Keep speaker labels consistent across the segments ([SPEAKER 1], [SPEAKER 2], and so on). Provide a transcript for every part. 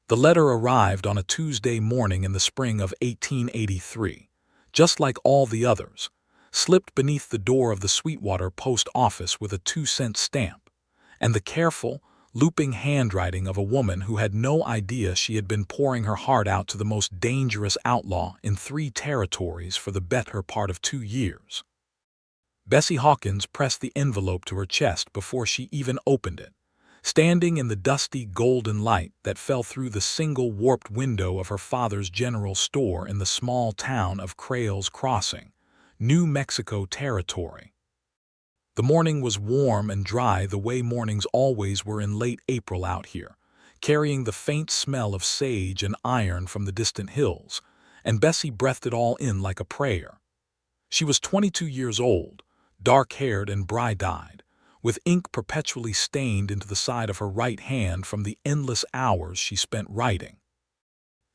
[SPEAKER 1] The letter arrived on a Tuesday morning in the spring of 1883, just like all the others, slipped beneath the door of the Sweetwater post office with a 2-cent stamp, and the careful, looping handwriting of a woman who had no idea she had been pouring her heart out to the most dangerous outlaw in 3 territories for the better part of 2 years. Bessie Hawkins pressed the envelope to her chest before she even opened it, standing in the dusty golden light that fell through the single warped window of her father's general store in the small town of Crayle's Crossing, New Mexico Territory. The morning was warm and dry the way mornings always were in late April out here, carrying the faint smell of sage and iron from the distant hills, and Bessie breathed it all in like a prayer. She was 22 years old, dark-haired and bright-eyed, with ink perpetually stained into the side of her right hand from the endless hours she spent writing.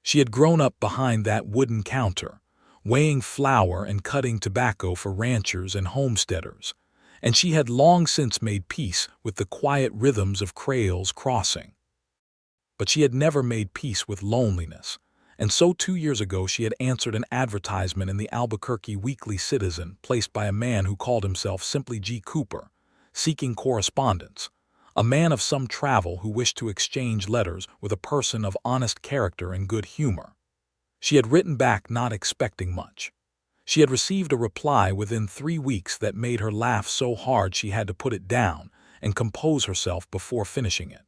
[SPEAKER 1] She had grown up behind that wooden counter, weighing flour and cutting tobacco for ranchers and homesteaders, and she had long since made peace with the quiet rhythms of Crayle's Crossing. But she had never made peace with loneliness, and so 2 years ago she had answered an advertisement in the Albuquerque Weekly Citizen placed by a man who called himself simply G. Cooper, seeking correspondence, a man of some travel who wished to exchange letters with a person of honest character and good humor. She had written back not expecting much. She had received a reply within 3 weeks that made her laugh so hard she had to put it down and compose herself before finishing it.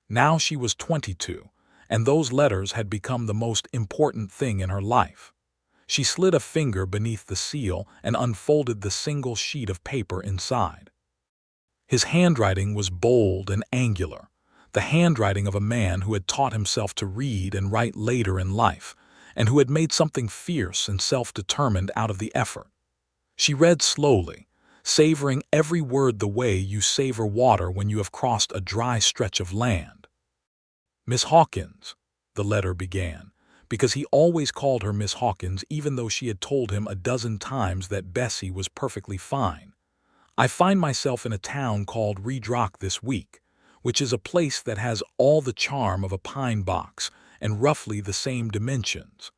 [SPEAKER 1] Now she was 22, and those letters had become the most important thing in her life. She slid a finger beneath the seal and unfolded the single sheet of paper inside. His handwriting was bold and angular, the handwriting of a man who had taught himself to read and write later in life, and who had made something fierce and self-determined out of the effort. She read slowly, savoring every word the way you savor water when you have crossed a dry stretch of land. "Miss Hawkins," the letter began, because he always called her Miss Hawkins even though she had told him a dozen times that Bessie was perfectly fine. "I find myself in a town called Red Rock this week, which is a place that has all the charm of a pine box and roughly the same dimensions.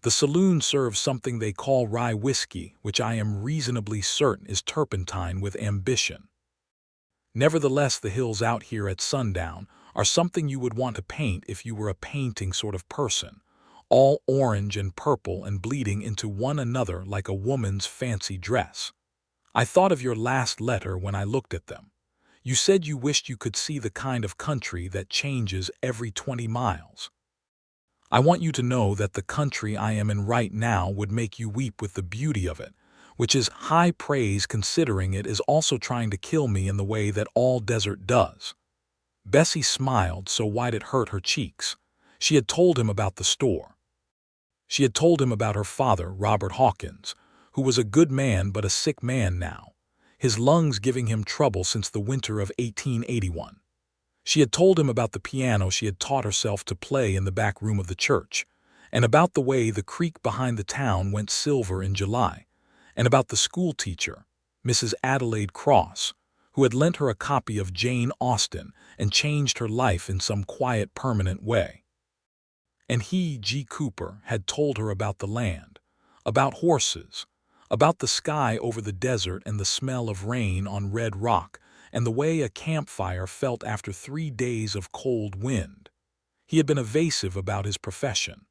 [SPEAKER 1] The saloon serves something they call rye whiskey, which I am reasonably certain is turpentine with ambition. Nevertheless, the hills out here at sundown are something you would want to paint if you were a painting sort of person, all orange and purple and bleeding into one another like a woman's fancy dress. I thought of your last letter when I looked at them. You said you wished you could see the kind of country that changes every 20 miles. I want you to know that the country I am in right now would make you weep with the beauty of it, which is high praise considering it is also trying to kill me in the way that all desert does." Bessie smiled so wide it hurt her cheeks. She had told him about the store. She had told him about her father, Robert Hawkins, who was a good man but a sick man now, his lungs giving him trouble since the winter of 1881. She had told him about the piano she had taught herself to play in the back room of the church, and about the way the creek behind the town went silver in July, and about the school teacher, Mrs. Adelaide Cross, who had lent her a copy of Jane Austen and changed her life in some quiet, permanent way. And he, G. Cooper, had told her about the land, about horses, about the sky over the desert and the smell of rain on Red Rock, and the way a campfire felt after 3 days of cold wind. He had been evasive about his profession.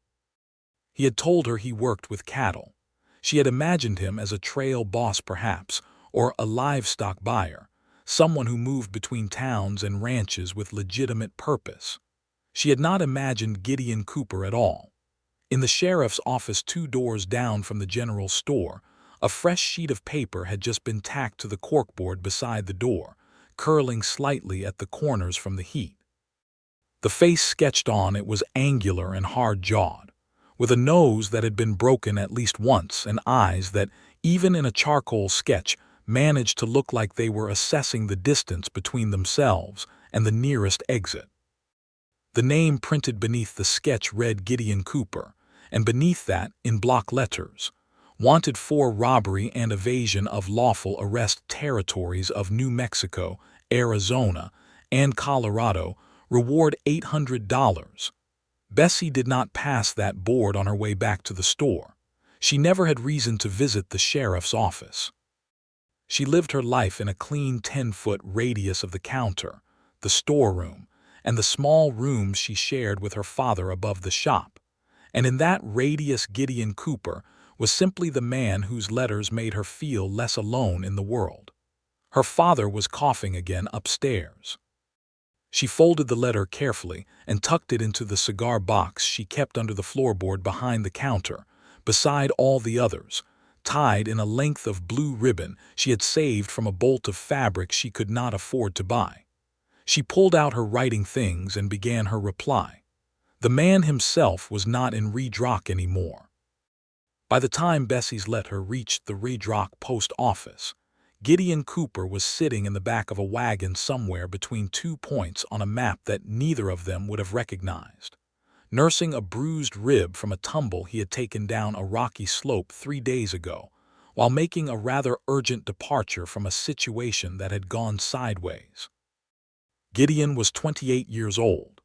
[SPEAKER 1] He had told her he worked with cattle. She had imagined him as a trail boss perhaps, or a livestock buyer, someone who moved between towns and ranches with legitimate purpose. She had not imagined Gideon Cooper at all. In the sheriff's office 2 doors down from the general store, a fresh sheet of paper had just been tacked to the corkboard beside the door, curling slightly at the corners from the heat. The face sketched on it was angular and hard-jawed, with a nose that had been broken at least once and eyes that, even in a charcoal sketch, managed to look like they were assessing the distance between themselves and the nearest exit. The name printed beneath the sketch read Gideon Cooper, and beneath that, in block letters, "Wanted for robbery and evasion of lawful arrest territories of New Mexico, Arizona, and Colorado, Reward $800. Bessie did not pass that board on her way back to the store. She never had reason to visit the sheriff's office. She lived her life in a clean 10-foot radius of the counter, the storeroom, and the small rooms she shared with her father above the shop. And in that radius, Gideon Cooper was simply the man whose letters made her feel less alone in the world. Her father was coughing again upstairs. She folded the letter carefully and tucked it into the cigar box she kept under the floorboard behind the counter, beside all the others, tied in a length of blue ribbon she had saved from a bolt of fabric she could not afford to buy. She pulled out her writing things and began her reply. The man himself was not in Red Rock anymore. By the time Bessie's letter reached the Red Rock post office, Gideon Cooper was sitting in the back of a wagon somewhere between 2 points on a map that neither of them would have recognized, nursing a bruised rib from a tumble he had taken down a rocky slope 3 days ago, while making a rather urgent departure from a situation that had gone sideways. Gideon was 28 years old.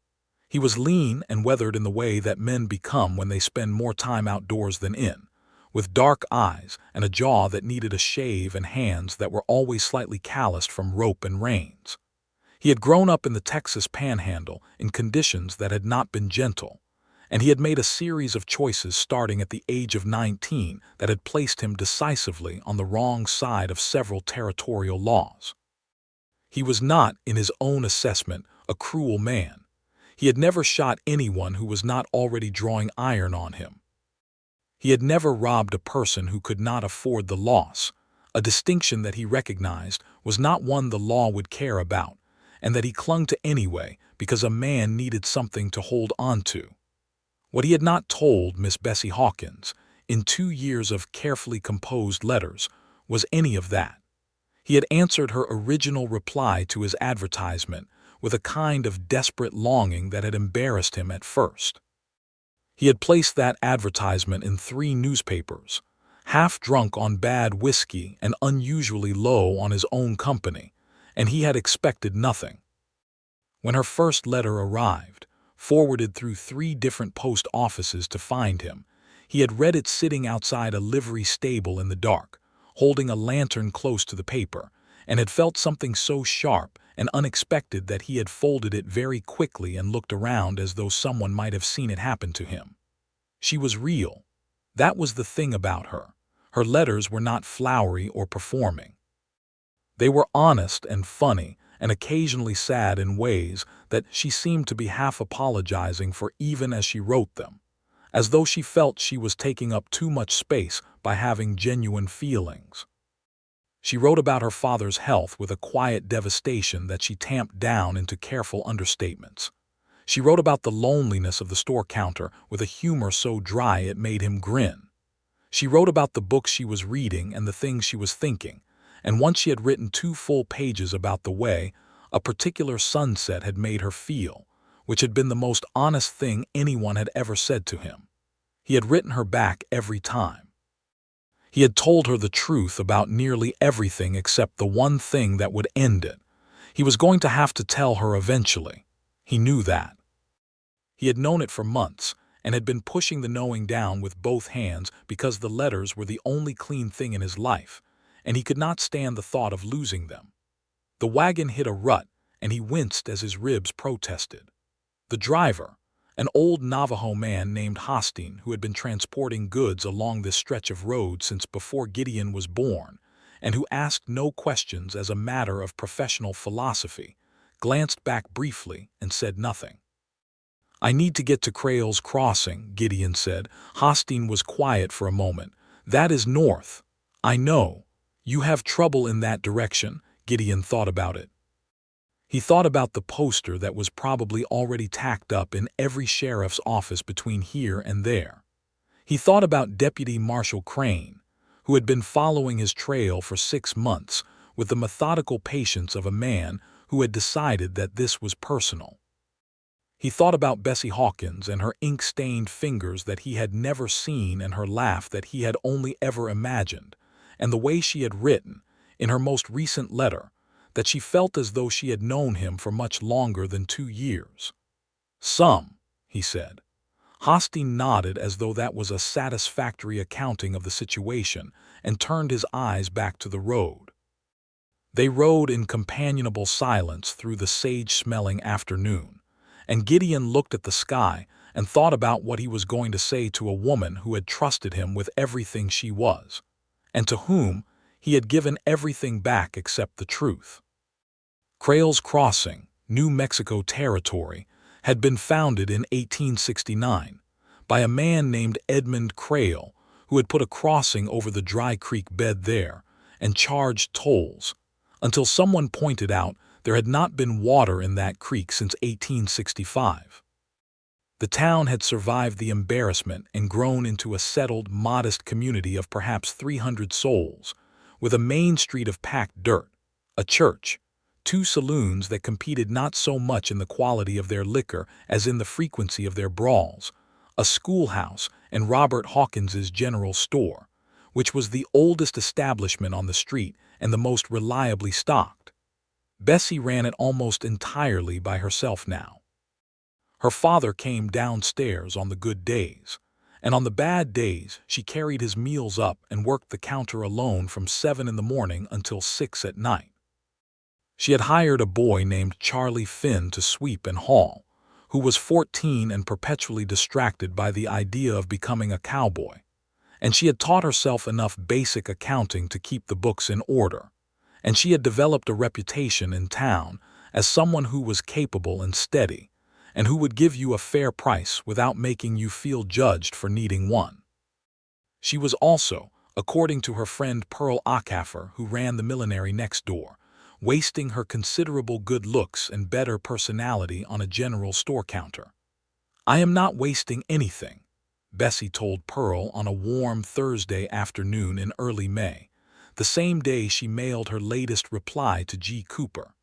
[SPEAKER 1] He was lean and weathered in the way that men become when they spend more time outdoors than in, with dark eyes and a jaw that needed a shave and hands that were always slightly calloused from rope and reins. He had grown up in the Texas Panhandle in conditions that had not been gentle, and he had made a series of choices starting at the age of 19 that had placed him decisively on the wrong side of several territorial laws. He was not, in his own assessment, a cruel man. He had never shot anyone who was not already drawing iron on him. He had never robbed a person who could not afford the loss, a distinction that he recognized was not one the law would care about, and that he clung to anyway because a man needed something to hold on to. What he had not told Miss Bessie Hawkins, in 2 years of carefully composed letters, was any of that. He had answered her original reply to his advertisement with a kind of desperate longing that had embarrassed him at first. He had placed that advertisement in 3 newspapers, half drunk on bad whiskey and unusually low on his own company, and he had expected nothing. When her first letter arrived, forwarded through 3 different post offices to find him, he had read it sitting outside a livery stable in the dark, holding a lantern close to the paper, and had felt something so sharp and unexpected that he had folded it very quickly and looked around as though someone might have seen it happen to him. She was real. That was the thing about her. Her letters were not flowery or performing. They were honest and funny and occasionally sad in ways that she seemed to be half apologizing for even as she wrote them, as though she felt she was taking up too much space by having genuine feelings. She wrote about her father's health with a quiet devastation that she tamped down into careful understatements. She wrote about the loneliness of the store counter with a humor so dry it made him grin. She wrote about the books she was reading and the things she was thinking, and once she had written 2 full pages about the way a particular sunset had made her feel, which had been the most honest thing anyone had ever said to him. He had written her back every time. He had told her the truth about nearly everything except the one thing that would end it. He was going to have to tell her eventually. He knew that. He had known it for months and had been pushing the knowing down with both hands because the letters were the only clean thing in his life, and he could not stand the thought of losing them. The wagon hit a rut, and he winced as his ribs protested. The driver, an old Navajo man named Hosteen, who had been transporting goods along this stretch of road since before Gideon was born, and who asked no questions as a matter of professional philosophy, glanced back briefly and said nothing. "I need to get to Crail's Crossing," Gideon said. Hosteen was quiet for a moment. "That is north." "I know. You have trouble in that direction." Gideon thought about it. He thought about the poster that was probably already tacked up in every sheriff's office between here and there. He thought about Deputy Marshal Crane, who had been following his trail for 6 months with the methodical patience of a man who had decided that this was personal. He thought about Bessie Hawkins and her ink-stained fingers that he had never seen and her laugh that he had only ever imagined, and the way she had written, in her most recent letter, that she felt as though she had known him for much longer than 2 years. "Some," he said. Hosteen nodded as though that was a satisfactory accounting of the situation and turned his eyes back to the road. They rode in companionable silence through the sage-smelling afternoon, and Gideon looked at the sky and thought about what he was going to say to a woman who had trusted him with everything she was, and to whom he had given everything back except the truth. Crales Crossing, New Mexico Territory, had been founded in 1869 by a man named Edmund Crale, who had put a crossing over the Dry Creek bed there and charged tolls, until someone pointed out there had not been water in that creek since 1865. The town had survived the embarrassment and grown into a settled, modest community of perhaps 300 souls, with a main street of packed dirt, a church, 2 saloons that competed not so much in the quality of their liquor as in the frequency of their brawls, a schoolhouse, and Robert Hawkins's general store, which was the oldest establishment on the street and the most reliably stocked. Bessie ran it almost entirely by herself now. Her father came downstairs on the good days, and on the bad days she carried his meals up and worked the counter alone from 7 in the morning until 6 at night. She had hired a boy named Charlie Finn to sweep and haul, who was 14 and perpetually distracted by the idea of becoming a cowboy, and she had taught herself enough basic accounting to keep the books in order, and she had developed a reputation in town as someone who was capable and steady, and who would give you a fair price without making you feel judged for needing one. She was also, according to her friend Pearl Acaffer, who ran the millinery next door, wasting her considerable good looks and better personality on a general store counter. "I am not wasting anything," Bessie told Pearl on a warm Thursday afternoon in early May, the same day she mailed her latest reply to G. Cooper.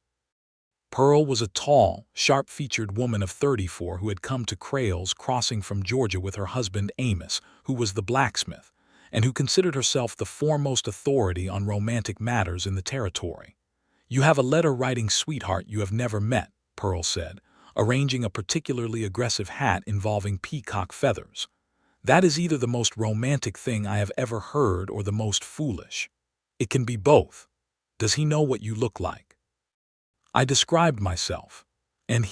[SPEAKER 1] Pearl was a tall, sharp-featured woman of 34 who had come to Crales Crossing from Georgia with her husband Amos, who was the blacksmith, and who considered herself the foremost authority on romantic matters in the territory. "You have a letter-writing sweetheart you have never met," Pearl said, arranging a particularly aggressive hat involving peacock feathers. "That is either the most romantic thing I have ever heard or the most foolish. It can be both. Does he know what you look like?" I described myself, and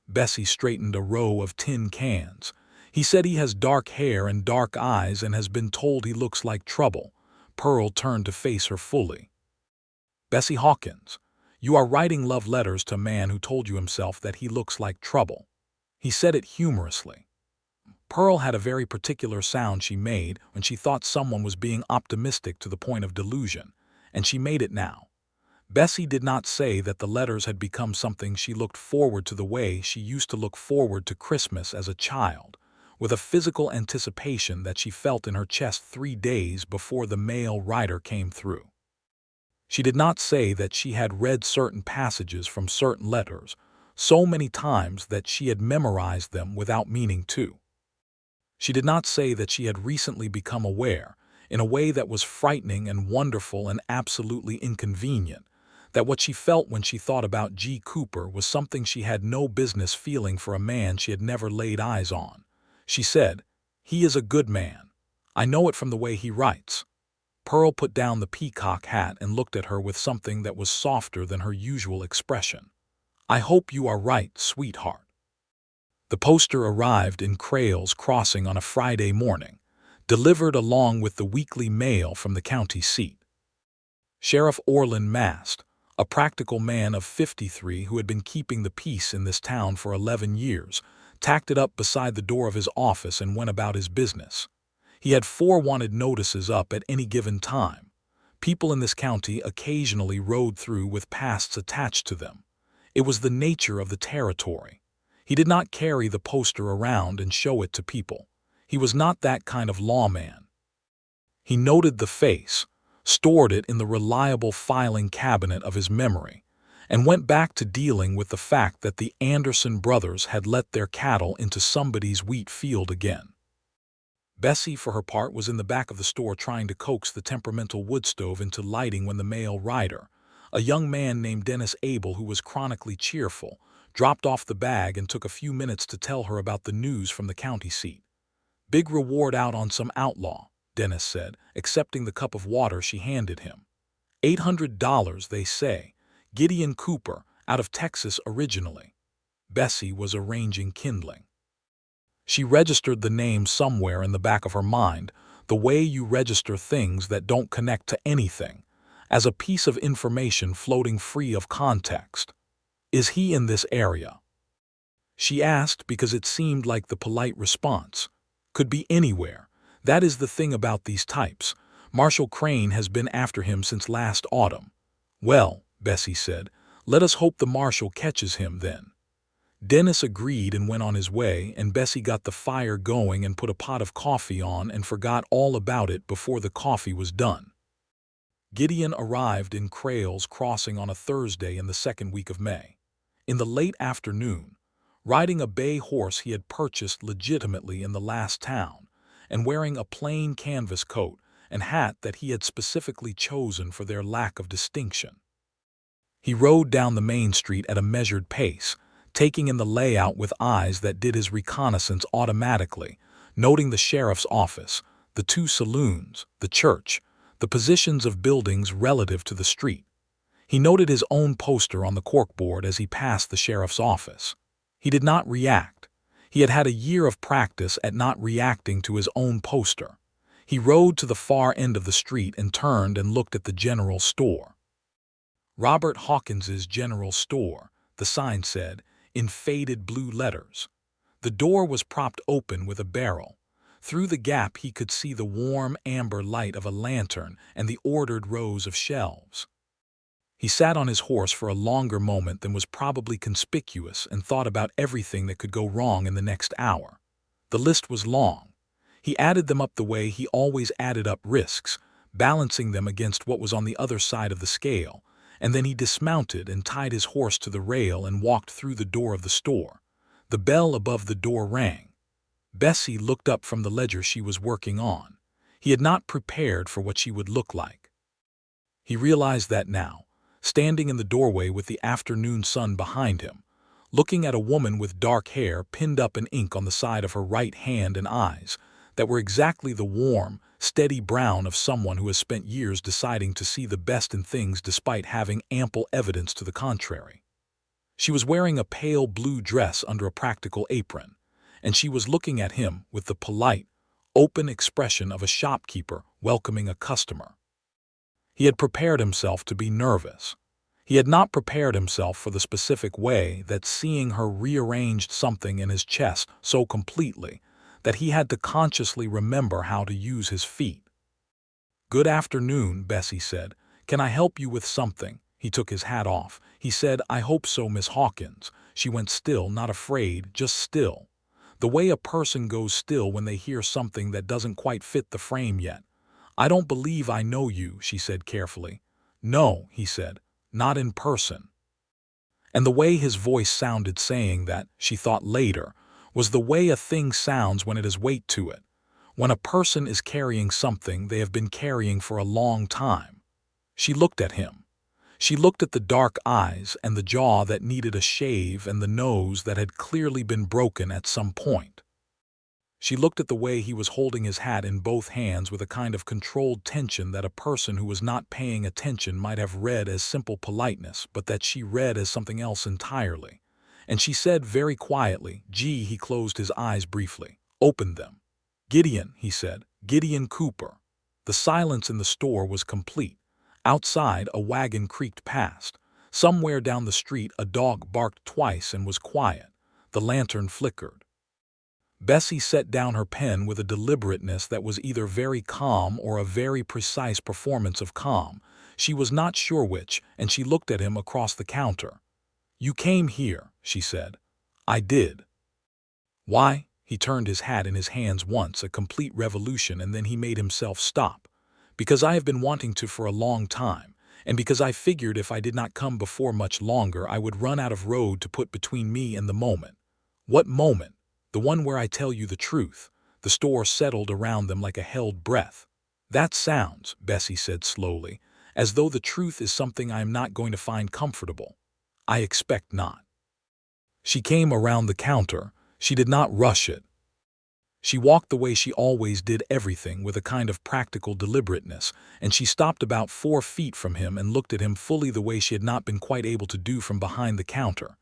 [SPEAKER 1] Bessie straightened a row of tin cans. "He said he has dark hair and dark eyes and has been told he looks like trouble." Pearl turned to face her fully. "Bessie Hawkins, you are writing love letters to a man who told you himself that he looks like trouble." He said it humorously. Pearl had a very particular sound she made when she thought someone was being optimistic to the point of delusion, and she made it now. Bessie did not say that the letters had become something she looked forward to the way she used to look forward to Christmas as a child, with a physical anticipation that she felt in her chest 3 days before the mail rider came through. She did not say that she had read certain passages from certain letters so many times that she had memorized them without meaning to. She did not say that she had recently become aware, in a way that was frightening and wonderful and absolutely inconvenient, that what she felt when she thought about G. Cooper was something she had no business feeling for a man she had never laid eyes on. She said, "He is a good man. I know it from the way he writes." Pearl put down the peacock hat and looked at her with something that was softer than her usual expression. "I hope you are right, sweetheart." The poster arrived in Crales Crossing on a Friday morning, delivered along with the weekly mail from the county seat. Sheriff Orland Mast, a practical man of 53 who had been keeping the peace in this town for 11 years, tacked it up beside the door of his office and went about his business. He had 4 wanted notices up at any given time. People in this county occasionally rode through with pasts attached to them. It was the nature of the territory. He did not carry the poster around and show it to people. He was not that kind of lawman. He noted the face, stored it in the reliable filing cabinet of his memory, and went back to dealing with the fact that the Anderson brothers had let their cattle into somebody's wheat field again. Bessie, for her part, was in the back of the store trying to coax the temperamental wood stove into lighting when the mail rider, A young man named Dennis Abel, who was chronically cheerful, dropped off the bag and took a few minutes to tell her about the news from the county seat. "Big reward out on some outlaw," Dennis said, accepting the cup of water she handed him. $800, they say. Gideon Cooper, out of Texas originally. Bessie was arranging kindling. She registered the name somewhere in the back of her mind, the way you register things that don't connect to anything, as a piece of information floating free of context. "Is he in this area?" She asked because it seemed like the polite response. "Could be anywhere. That is the thing about these types. Marshall Crane has been after him since last autumn." "Well," Bessie said, "let us hope the marshal catches him then." Dennis agreed and went on his way, and Bessie got the fire going and put a pot of coffee on and forgot all about it before the coffee was done. Gideon arrived in Crayle's Crossing on a Thursday in the second week of May. In the late afternoon, riding a bay horse he had purchased legitimately in the last town, and wearing a plain canvas coat and hat that he had specifically chosen for their lack of distinction. He rode down the main street at a measured pace, taking in the layout with eyes that did his reconnaissance automatically, noting the sheriff's office, the two saloons, the church, the positions of buildings relative to the street. He noted his own poster on the corkboard as he passed the sheriff's office. He did not react. He had had a year of practice at not reacting to his own poster. He rode to the far end of the street and turned and looked at the general store. "Robert Hawkins's General Store," the sign said, in faded blue letters. The door was propped open with a barrel. Through the gap he could see the warm amber light of a lantern and the ordered rows of shelves. He sat on his horse for a longer moment than was probably conspicuous and thought about everything that could go wrong in the next hour. The list was long. He added them up the way he always added up risks, balancing them against what was on the other side of the scale, and then he dismounted and tied his horse to the rail and walked through the door of the store. The bell above the door rang. Bessie looked up from the ledger she was working on. He had not prepared for what she would look like. He realized that now, standing in the doorway with the afternoon sun behind him, looking at a woman with dark hair pinned up in ink on the side of her right hand and eyes that were exactly the warm, steady brown of someone who has spent years deciding to see the best in things despite having ample evidence to the contrary. She was wearing a pale blue dress under a practical apron, and she was looking at him with the polite, open expression of a shopkeeper welcoming a customer. He had prepared himself to be nervous. He had not prepared himself for the specific way that seeing her rearranged something in his chest so completely that he had to consciously remember how to use his feet. "Good afternoon," Bessie said. "Can I help you with something?" He took his hat off. He said, "I hope so, Miss Hawkins." She went still, not afraid, just still. The way a person goes still when they hear something that doesn't quite fit the frame yet. "I don't believe I know you," she said carefully. "No," he said, "not in person." And the way his voice sounded saying that, she thought later, was the way a thing sounds when it has weight to it. When a person is carrying something they have been carrying for a long time. She looked at him. She looked at the dark eyes and the jaw that needed a shave and the nose that had clearly been broken at some point. She looked at the way he was holding his hat in both hands with a kind of controlled tension that a person who was not paying attention might have read as simple politeness, but that she read as something else entirely. And she said very quietly, "Gee," he closed his eyes briefly, opened them. "Gideon," he said, "Gideon Cooper." The silence in the store was complete. Outside, a wagon creaked past. Somewhere down the street, a dog barked twice and was quiet. The lantern flickered. Bessie set down her pen with a deliberateness that was either very calm or a very precise performance of calm. She was not sure which, and she looked at him across the counter. "You came here," she said. "I did." "Why?" He turned his hat in his hands once, a complete revolution, and then he made himself stop. "Because I have been wanting to for a long time, and because I figured if I did not come before much longer I would run out of road to put between me and the moment." "What moment?" "The one where I tell you the truth." The store settled around them like a held breath. "That sounds," Bessie said slowly, as though the truth is something I am not going to find comfortable. I expect not. She came around the counter. She did not rush it. She walked the way she always did everything, with a kind of practical deliberateness, and she stopped about 4 feet from him and looked at him fully the way she had not been quite able to do from behind the counter.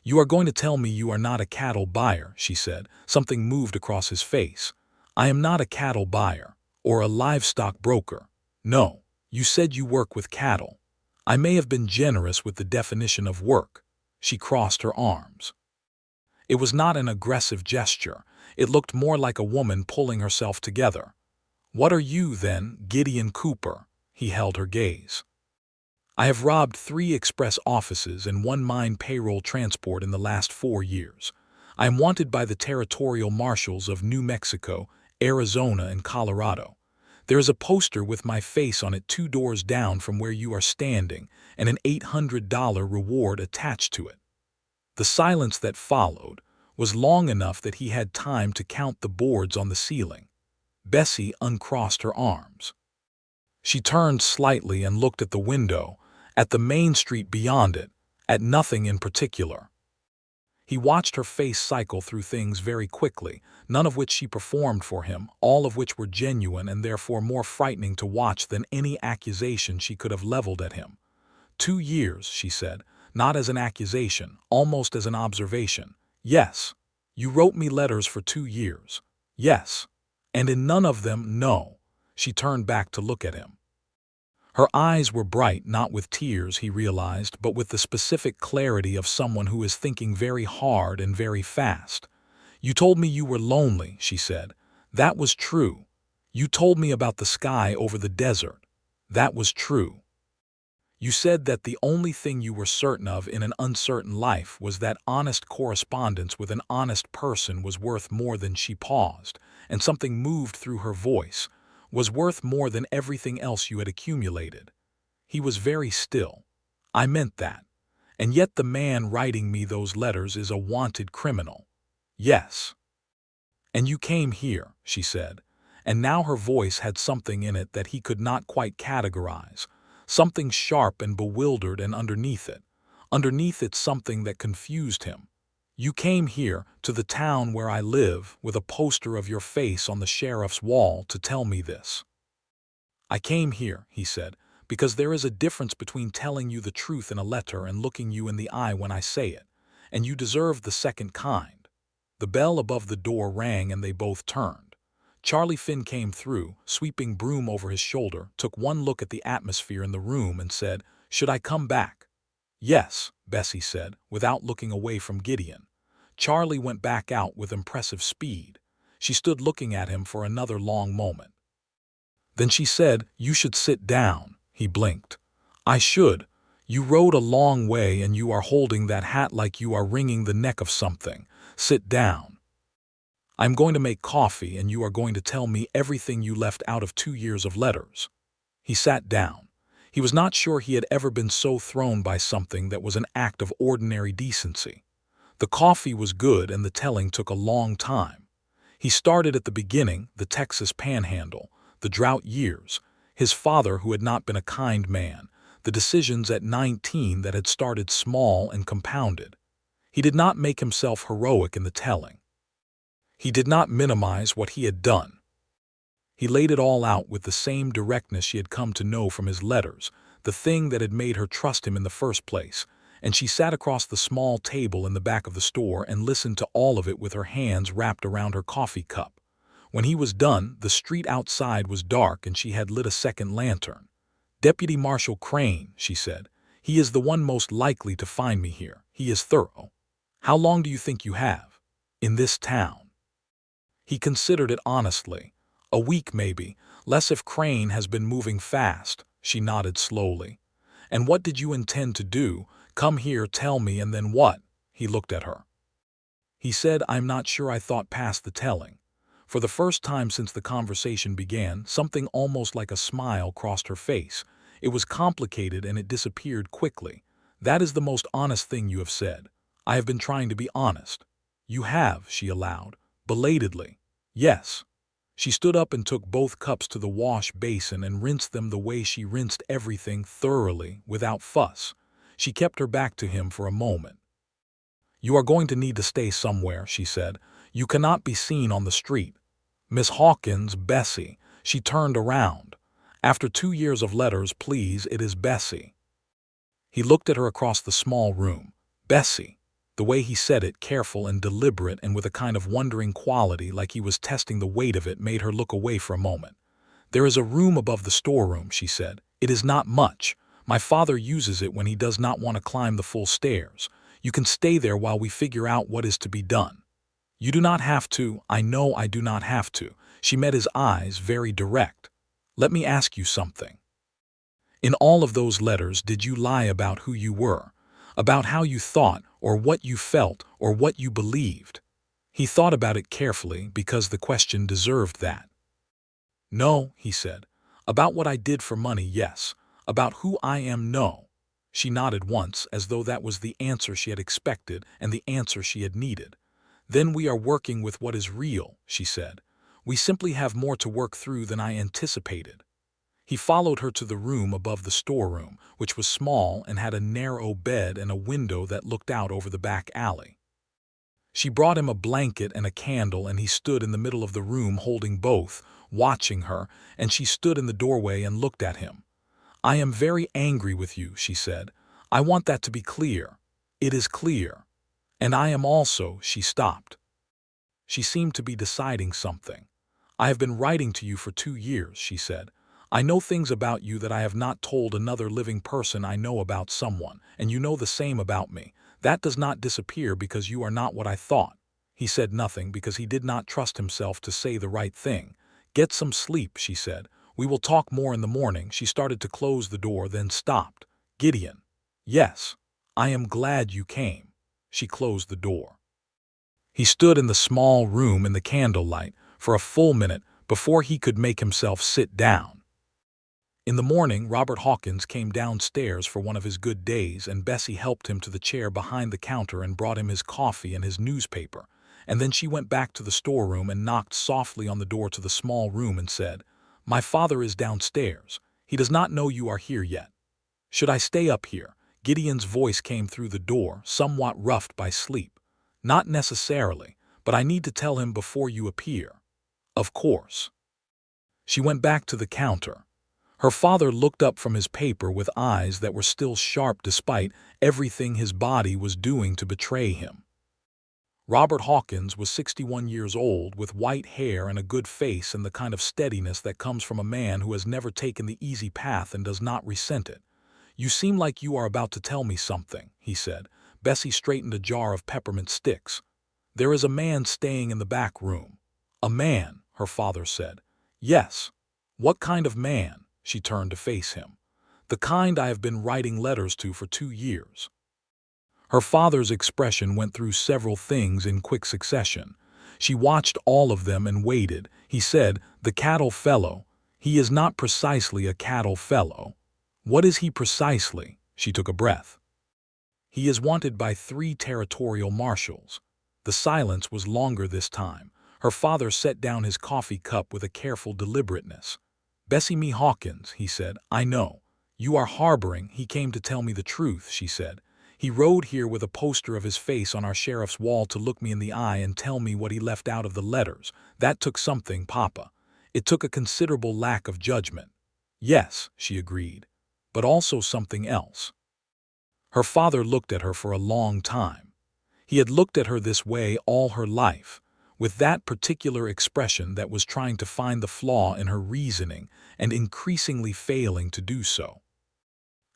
[SPEAKER 1] "You are going to tell me you are not a cattle buyer," she said. Something moved across his face. "I am not a cattle buyer, or a livestock broker. No, you said you work with cattle." I may have been generous with the definition of work. She crossed her arms. It was not an aggressive gesture. It looked more like a woman pulling herself together. "What are you, then, Gideon Cooper?" He held her gaze. "I have robbed 3 express offices and 1 mine payroll transport in the last 4 years. I am wanted by the territorial marshals of New Mexico, Arizona, and Colorado. There is a poster with my face on it 2 doors down from where you are standing, and an $800 reward attached to it." The silence that followed was long enough that he had time to count the boards on the ceiling. Bessie uncrossed her arms. She turned slightly and looked at the window, at the main street beyond it, at nothing in particular. He watched her face cycle through things very quickly, none of which she performed for him, all of which were genuine and therefore more frightening to watch than any accusation she could have leveled at him. 2 years, she said, not as an accusation, almost as an observation. "Yes, you wrote me letters for 2 years. Yes, and in none of them, no." She turned back to look at him. Her eyes were bright, not with tears, he realized, but with the specific clarity of someone who is thinking very hard and very fast. "You told me you were lonely," she said. "That was true. You told me about the sky over the desert. That was true. You said that the only thing you were certain of in an uncertain life was that honest correspondence with an honest person was worth more than," she paused, and something moved through her voice, "was worth more than everything else you had accumulated." He was very still. "I meant that. And yet the man writing me those letters is a wanted criminal." "Yes." "And you came here," she said, and now her voice had something in it that he could not quite categorize. Something sharp and bewildered, and underneath it something that confused him. "You came here, to the town where I live, with a poster of your face on the sheriff's wall to tell me this." "I came here," he said, "because there is a difference between telling you the truth in a letter and looking you in the eye when I say it, and you deserve the second kind." The bell above the door rang and they both turned. Charlie Finn came through, sweeping broom over his shoulder, took one look at the atmosphere in the room and said, "Should I come back?" "Yes," Bessie said, without looking away from Gideon. Charlie went back out with impressive speed. She stood looking at him for another long moment. Then she said, "You should sit down." He blinked. "I should. You rode a long way and you are holding that hat like you are wringing the neck of something. Sit down. I'm going to make coffee and you are going to tell me everything you left out of 2 years of letters." He sat down. He was not sure he had ever been so thrown by something that was an act of ordinary decency. The coffee was good and the telling took a long time. He started at the beginning, the Texas Panhandle, the drought years, his father who had not been a kind man, the decisions at 19 that had started small and compounded. He did not make himself heroic in the telling. He did not minimize what he had done. He laid it all out with the same directness she had come to know from his letters, the thing that had made her trust him in the first place, and she sat across the small table in the back of the store and listened to all of it with her hands wrapped around her coffee cup. When he was done, the street outside was dark and she had lit a second lantern. "Deputy Marshal Crane," she said. "He is the one most likely to find me here. He is thorough. How long do you think you have? In this town?" He considered it honestly. "A week, maybe. Less if Crane has been moving fast." She nodded slowly. "And what did you intend to do? Come here, tell me, and then what?" He looked at her. He said, "I'm not sure I thought past the telling." For the first time since the conversation began, something almost like a smile crossed her face. It was complicated and it disappeared quickly. "That is the most honest thing you have said. I have been trying to be honest." "You have," she allowed, belatedly. "Yes." She stood up and took both cups to the wash basin and rinsed them the way she rinsed everything, thoroughly, without fuss. She kept her back to him for a moment. "You are going to need to stay somewhere," she said. "You cannot be seen on the street. Miss Hawkins, Bessie." She turned around. "After 2 years of letters, please, it is Bessie." He looked at her across the small room. "Bessie." The way he said it, careful and deliberate and with a kind of wondering quality, like he was testing the weight of it, made her look away for a moment. "There is a room above the storeroom," she said. "It is not much. My father uses it when he does not want to climb the full stairs. You can stay there while we figure out what is to be done." "You do not have to." "I know I do not have to." She met his eyes, very direct. "Let me ask you something. In all of those letters, did you lie about who you were? About how you thought, or what you felt, or what you believed?" He thought about it carefully, because the question deserved that. "No," he said. "About what I did for money, yes. About who I am, no." She nodded once, as though that was the answer she had expected and the answer she had needed. "Then we are working with what is real," she said. "We simply have more to work through than I anticipated." He followed her to the room above the storeroom, which was small and had a narrow bed and a window that looked out over the back alley. She brought him a blanket and a candle, and he stood in the middle of the room holding both, watching her, and she stood in the doorway and looked at him. "I am very angry with you," she said. "I want that to be clear." "It is clear." "And I am also." She stopped. She seemed to be deciding something. "I have been writing to you for 2 years," she said. "I know things about you that I have not told another living person I know about someone, and you know the same about me. That does not disappear because you are not what I thought." He said nothing because he did not trust himself to say the right thing. "Get some sleep," she said. "We will talk more in the morning." She started to close the door, then stopped. "Gideon." "Yes. I am glad you came." She closed the door. He stood in the small room in the candlelight for a full minute before he could make himself sit down. In the morning, Robert Hawkins came downstairs for one of his good days, and Bessie helped him to the chair behind the counter and brought him his coffee and his newspaper. And then she went back to the storeroom and knocked softly on the door to the small room and said, "My father is downstairs. He does not know you are here yet." "Should I stay up here?" Gideon's voice came through the door, somewhat roughed by sleep. "Not necessarily, but I need to tell him before you appear." "Of course." She went back to the counter. Her father looked up from his paper with eyes that were still sharp despite everything his body was doing to betray him. Robert Hawkins was 61 years old, with white hair and a good face and the kind of steadiness that comes from a man who has never taken the easy path and does not resent it. "You seem like you are about to tell me something," he said. Bessie straightened a jar of peppermint sticks. "There is a man staying in the back room." "A man," her father said. "Yes." "What kind of man?" She turned to face him. "The kind I have been writing letters to for 2 years. Her father's expression went through several things in quick succession. She watched all of them and waited. He said, "The cattle fellow." "He is not precisely a cattle fellow." "What is he precisely?" She took a breath. "He is wanted by 3 territorial marshals." The silence was longer this time. Her father set down his coffee cup with a careful deliberateness. "Bessie Hawkins," he said, "I know. You are harboring." "He came to tell me the truth," she said. "He rode here with a poster of his face on our sheriff's wall to look me in the eye and tell me what he left out of the letters. That took something, Papa. It took a considerable lack of judgment." "Yes," she agreed, "but also something else." Her father looked at her for a long time. He had looked at her this way all her life, with that particular expression that was trying to find the flaw in her reasoning and increasingly failing to do so.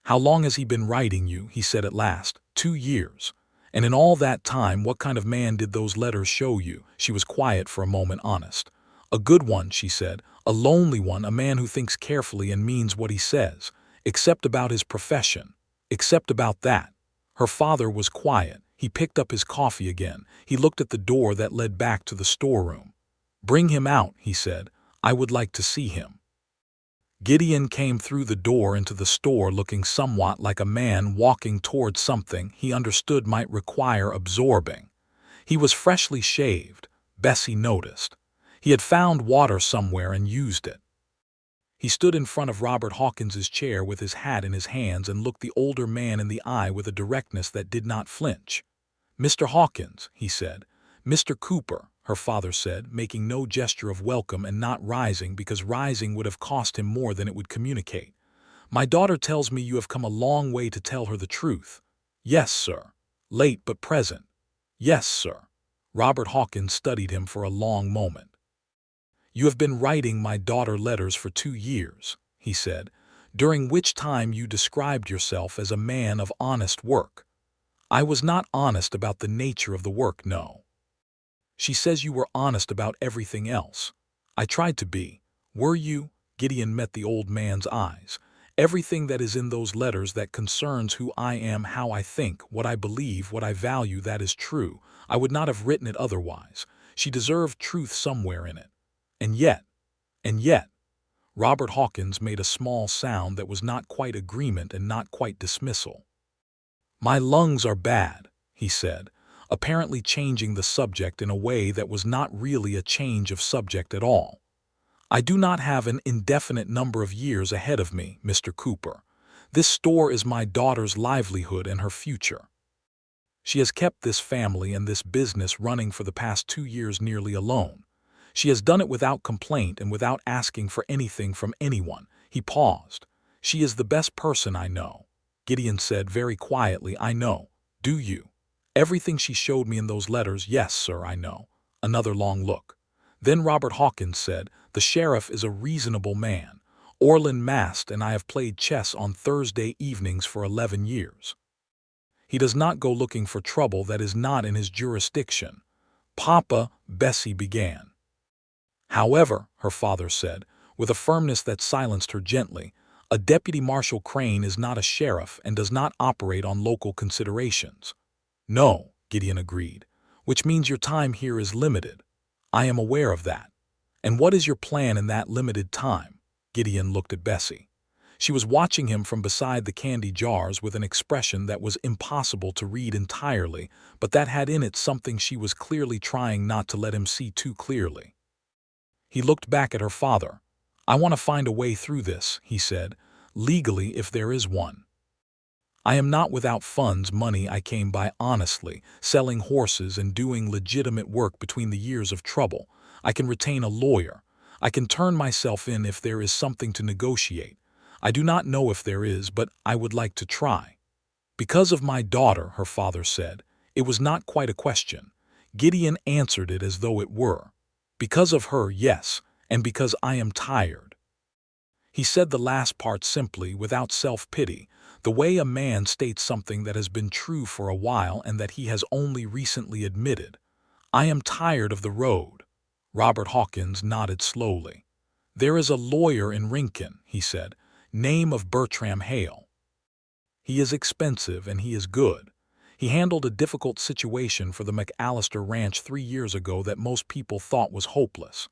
[SPEAKER 1] "How long has he been writing you?" he said at last. 2 years. "And in all that time, what kind of man did those letters show you?" She was quiet for a moment, honest. "A good one," she said. "A lonely one, a man who thinks carefully and means what he says, except about his profession. Except about that." Her father was quiet. He picked up his coffee again. He looked at the door that led back to the storeroom. "Bring him out," he said. "I would like to see him." Gideon came through the door into the store looking somewhat like a man walking towards something he understood might require absorbing. He was freshly shaved, Bessie noticed. He had found water somewhere and used it. He stood in front of Robert Hawkins's chair with his hat in his hands and looked the older man in the eye with a directness that did not flinch. "Mr. Hawkins," he said. "Mr. Cooper," her father said, making no gesture of welcome and not rising because rising would have cost him more than it would communicate. "My daughter tells me you have come a long way to tell her the truth." "Yes, sir." "Late but present." "Yes, sir." Robert Hawkins studied him for a long moment. "You have been writing my daughter letters for 2 years," he said, "during which time you described yourself as a man of honest work." "I was not honest about the nature of the work, no." "She says you were honest about everything else." "I tried to be." "Were you?" Gideon met the old man's eyes. "Everything that is in those letters that concerns who I am, how I think, what I believe, what I value, that is true. I would not have written it otherwise. She deserved truth somewhere in it. And yet, Robert Hawkins made a small sound that was not quite agreement and not quite dismissal. "My lungs are bad," he said, apparently changing the subject in a way that was not really a change of subject at all. "I do not have an indefinite number of years ahead of me, Mr. Cooper. This store is my daughter's livelihood and her future. She has kept this family and this business running for the past 2 years nearly alone. She has done it without complaint and without asking for anything from anyone." He paused. "She is the best person I know." Gideon said very quietly, "I know." "Do you?" "Everything she showed me in those letters, yes, sir, I know." Another long look. Then Robert Hawkins said, "The sheriff is a reasonable man. Orland Mast and I have played chess on Thursday evenings for 11 years. He does not go looking for trouble that is not in his jurisdiction." "Papa," Bessie began. "However," her father said, with a firmness that silenced her gently, "a Deputy Marshal Crane is not a sheriff and does not operate on local considerations." "No," Gideon agreed, "which means your time here is limited." "I am aware of that." "And what is your plan in that limited time?" Gideon looked at Bessie. She was watching him from beside the candy jars with an expression that was impossible to read entirely, but that had in it something she was clearly trying not to let him see too clearly. He looked back at her father. "I want to find a way through this," he said, "legally if there is one. I am not without funds, money I came by honestly, selling horses and doing legitimate work between the years of trouble. I can retain a lawyer. I can turn myself in if there is something to negotiate. I do not know if there is, but I would like to try." "Because of my daughter," her father said. It was not quite a question. Gideon answered it as though it were. "Because of her, yes, and because I am tired." He said the last part simply, without self-pity, the way a man states something that has been true for a while and that he has only recently admitted. "I am tired of the road." Robert Hawkins nodded slowly. "There is a lawyer in Rincon," he said, "name of Bertram Hale. He is expensive and he is good. He handled a difficult situation for the McAllister Ranch 3 years ago that most people thought was hopeless."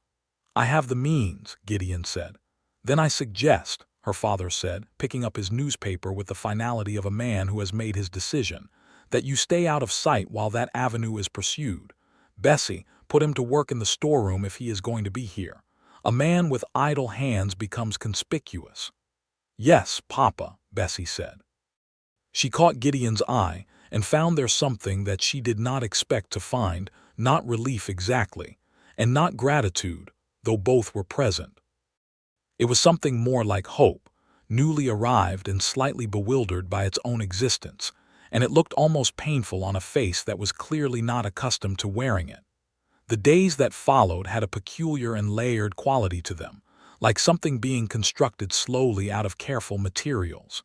[SPEAKER 1] "I have the means," Gideon said. "Then I suggest," her father said, picking up his newspaper with the finality of a man who has made his decision, "that you stay out of sight while that avenue is pursued. Bessie, put him to work in the storeroom if he is going to be here. A man with idle hands becomes conspicuous." "Yes, Papa," Bessie said. She caught Gideon's eye and found there something that she did not expect to find, not relief exactly, and not gratitude, though both were present. It was something more like hope, newly arrived and slightly bewildered by its own existence, and it looked almost painful on a face that was clearly not accustomed to wearing it. The days that followed had a peculiar and layered quality to them, like something being constructed slowly out of careful materials.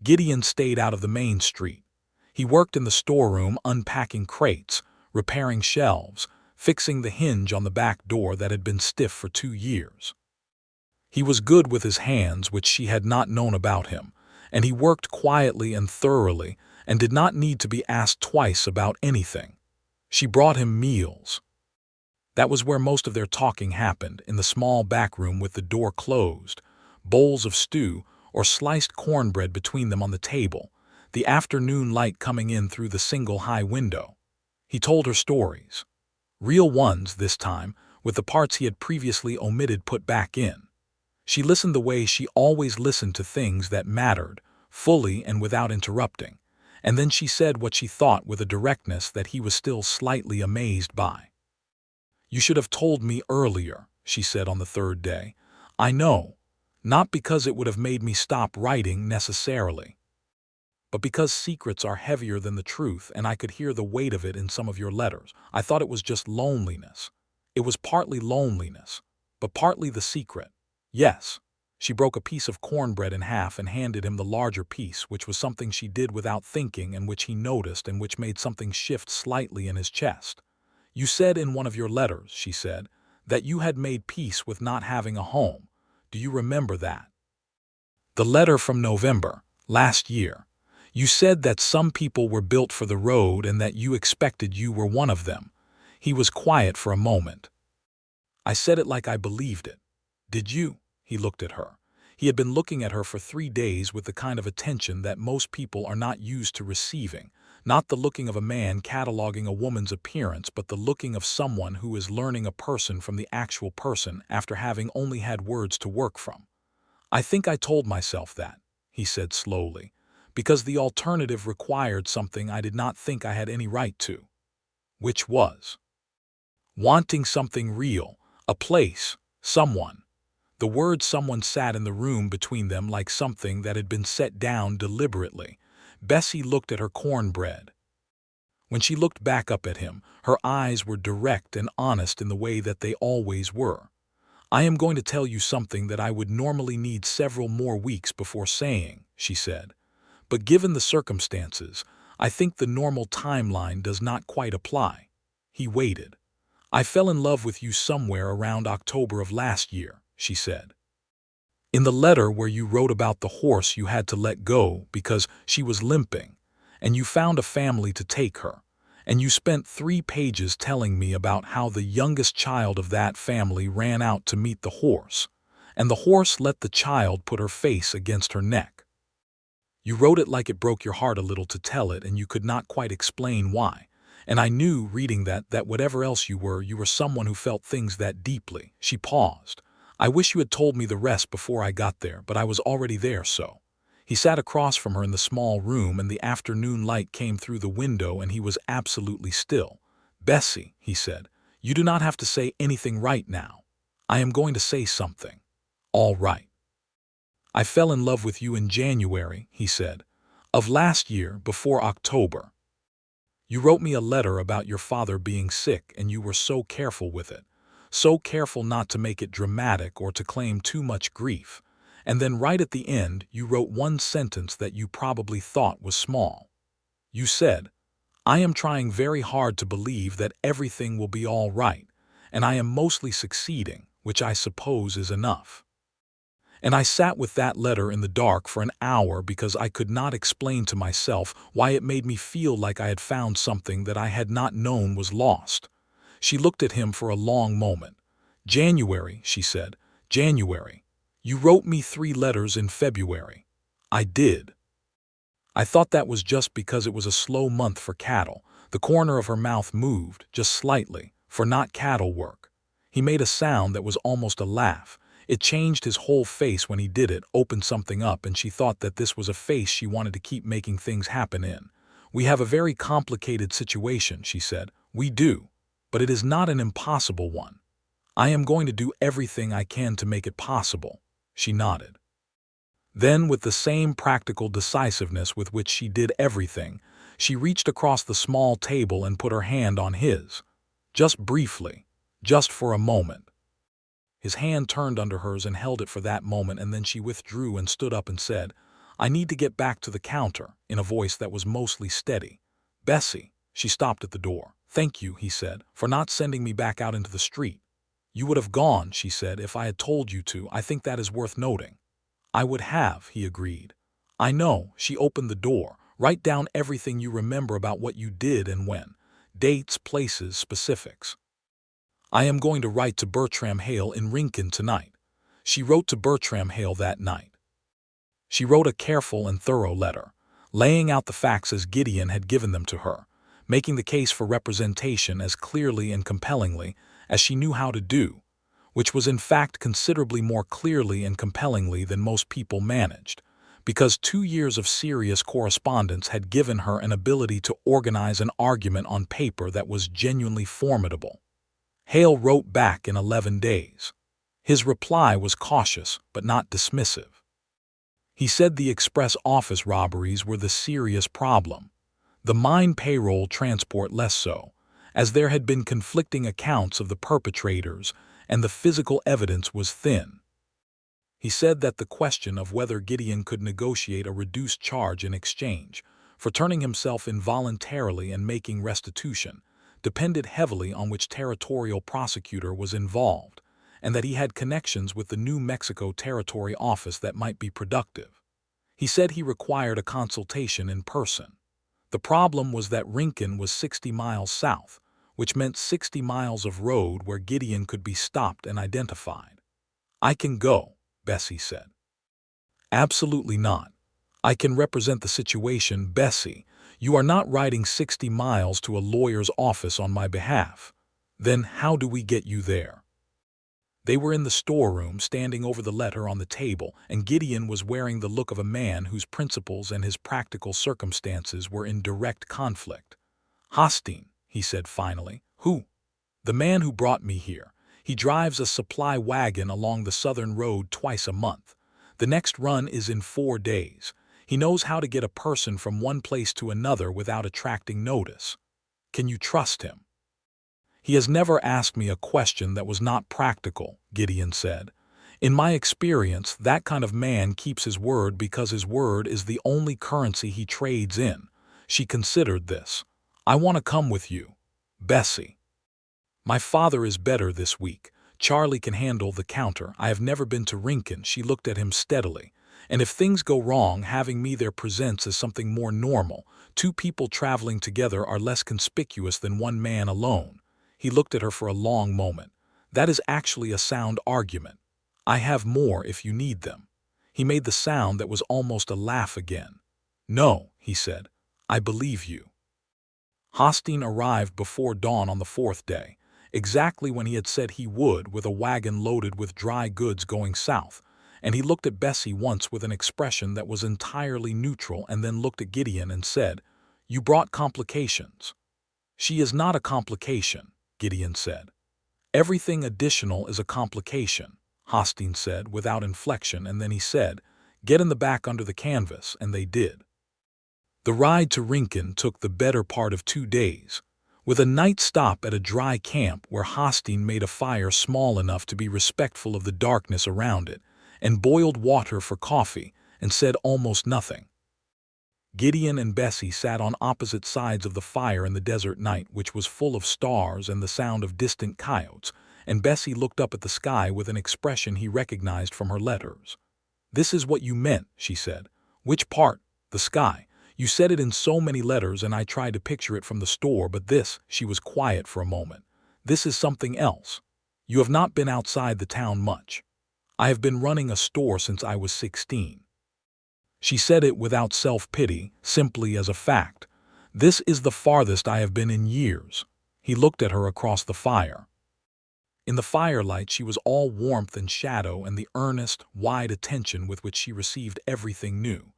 [SPEAKER 1] Gideon stayed out of the main street. He worked in the storeroom unpacking crates, repairing shelves, fixing the hinge on the back door that had been stiff for 2 years. He was good with his hands, which she had not known about him, and he worked quietly and thoroughly and did not need to be asked twice about anything. She brought him meals. That was where most of their talking happened, in the small back room with the door closed, bowls of stew or sliced cornbread between them on the table, the afternoon light coming in through the single high window. He told her stories. Real ones this time, with the parts he had previously omitted put back in. She listened the way she always listened to things that mattered, fully and without interrupting, and then she said what she thought with a directness that he was still slightly amazed by. "You should have told me earlier," she said on the third day. "I know, not because it would have made me stop writing necessarily, but because secrets are heavier than the truth, and I could hear the weight of it in some of your letters. I thought it was just loneliness. It was partly loneliness, but partly the secret. Yes." She broke a piece of cornbread in half and handed him the larger piece, which was something she did without thinking and which he noticed and which made something shift slightly in his chest. "You said in one of your letters," she said, "that you had made peace with not having a home. Do you remember that?" "The letter from November, last year. You said that some people were built for the road and that you expected you were one of them." He was quiet for a moment. "I said it like I believed it. Did you?" He looked at her. He had been looking at her for 3 days with the kind of attention that most people are not used to receiving, not the looking of a man cataloging a woman's appearance, but the looking of someone who is learning a person from the actual person after having only had words to work from. "I think I told myself that," he said slowly, "because the alternative required something I did not think I had any right to." "Which was?" "Wanting something real, a place, someone." The word "someone" sat in the room between them like something that had been set down deliberately. Bessie looked at her cornbread. When she looked back up at him, her eyes were direct and honest in the way that they always were. "I am going to tell you something that I would normally need several more weeks before saying," she said. "But given the circumstances, I think the normal timeline does not quite apply." He waited. "I fell in love with you somewhere around October of last year," she said. "In the letter where you wrote about the horse you had to let go because she was limping, and you found a family to take her, and you spent 3 pages telling me about how the youngest child of that family ran out to meet the horse, and the horse let the child put her face against her neck. You wrote it like it broke your heart a little to tell it, and you could not quite explain why. And I knew, reading that whatever else you were someone who felt things that deeply." She paused. "I wish you had told me the rest before I got there, but I was already there, so." He sat across from her in the small room, and the afternoon light came through the window, and he was absolutely still. "Bessie," he said, "you do not have to say anything right now. I am going to say something. All right. I fell in love with you in January," he said, "of last year, before October. You wrote me a letter about your father being sick, and you were so careful with it, so careful not to make it dramatic or to claim too much grief. And then right at the end, you wrote one sentence that you probably thought was small. You said, 'I am trying very hard to believe that everything will be all right, and I am mostly succeeding, which I suppose is enough.' And I sat with that letter in the dark for an hour because I could not explain to myself why it made me feel like I had found something that I had not known was lost." She looked at him for a long moment. "January," she said, "January. You wrote me 3 letters in February." "I did." "I thought that was just because it was a slow month for cattle." The corner of her mouth moved, just slightly, "for not cattle work." He made a sound that was almost a laugh. It changed his whole face when he did it, opened something up, and she thought that this was a face she wanted to keep making things happen in. "We have a very complicated situation," she said. "We do. But it is not an impossible one. I am going to do everything I can to make it possible." She nodded. Then, with the same practical decisiveness with which she did everything, she reached across the small table and put her hand on his. Just briefly, just for a moment. His hand turned under hers and held it for that moment, and then she withdrew and stood up and said, "I need to get back to the counter," in a voice that was mostly steady. "Bessie." She stopped at the door. "Thank you," he said, "for not sending me back out into the street." "You would have gone," she said, "if I had told you to. I think that is worth noting." "I would have," he agreed. "I know." She opened the door. "Write down everything you remember about what you did and when. Dates, places, specifics." "I am going to write to Bertram Hale in Rincon tonight." She wrote to Bertram Hale that night. She wrote a careful and thorough letter, laying out the facts as Gideon had given them to her, making the case for representation as clearly and compellingly as she knew how to do, which was in fact considerably more clearly and compellingly than most people managed, because 2 years of serious correspondence had given her an ability to organize an argument on paper that was genuinely formidable. Hale wrote back in 11 days. His reply was cautious but not dismissive. He said the express office robberies were the serious problem, the mine payroll transport less so, as there had been conflicting accounts of the perpetrators and the physical evidence was thin. He said that the question of whether Gideon could negotiate a reduced charge in exchange for turning himself involuntarily and making restitution depended heavily on which territorial prosecutor was involved, and that he had connections with the New Mexico Territory office that might be productive. He said he required a consultation in person. The problem was that Rincon was 60 miles south, which meant 60 miles of road where Gideon could be stopped and identified. "I can go," Bessie said. "Absolutely not. I can represent the situation, Bessie. You are not riding 60 miles to a lawyer's office on my behalf. Then how do we get you there?" They were in the storeroom, standing over the letter on the table, and Gideon was wearing the look of a man whose principles and his practical circumstances were in direct conflict. "Hostine," he said finally. "Who?" "The man who brought me here. He drives a supply wagon along the southern road twice a month. The next run is in 4 days. He knows how to get a person from one place to another without attracting notice. Can you trust him?" "He has never asked me a question that was not practical," Gideon said. "In my experience, that kind of man keeps his word because his word is the only currency he trades in." She considered this. "I want to come with you, Bessie. My father is better this week. Charlie can handle the counter. I have never been to Rincon." She looked at him steadily. "And if things go wrong, having me there presents as something more normal. 2 people traveling together are less conspicuous than 1 man alone." He looked at her for a long moment. "That is actually a sound argument. I have more if you need them." He made the sound that was almost a laugh again. "No," he said. "I believe you." Hostine arrived before dawn on the 4th day, exactly when he had said he would, with a wagon loaded with dry goods going south, and he looked at Bessie once with an expression that was entirely neutral and then looked at Gideon and said, "You brought complications." "She is not a complication," Gideon said. "Everything additional is a complication," Hostine said without inflection, and then he said, "Get in the back under the canvas," and they did. The ride to Rincon took the better part of 2 days, with a night stop at a dry camp where Hostine made a fire small enough to be respectful of the darkness around it, and boiled water for coffee, and said almost nothing. Gideon and Bessie sat on opposite sides of the fire in the desert night, which was full of stars and the sound of distant coyotes, and Bessie looked up at the sky with an expression he recognized from her letters. "This is what you meant," she said. "Which part?" "The sky. You said it in so many letters and I tried to picture it from the store, but this," she was quiet for a moment, "this is something else. You have not been outside the town much." "I have been running a store since I was 16. She said it without self-pity, simply as a fact. "This is the farthest I have been in years." He looked at her across the fire. In the firelight she was all warmth and shadow and the earnest, wide attention with which she received everything new.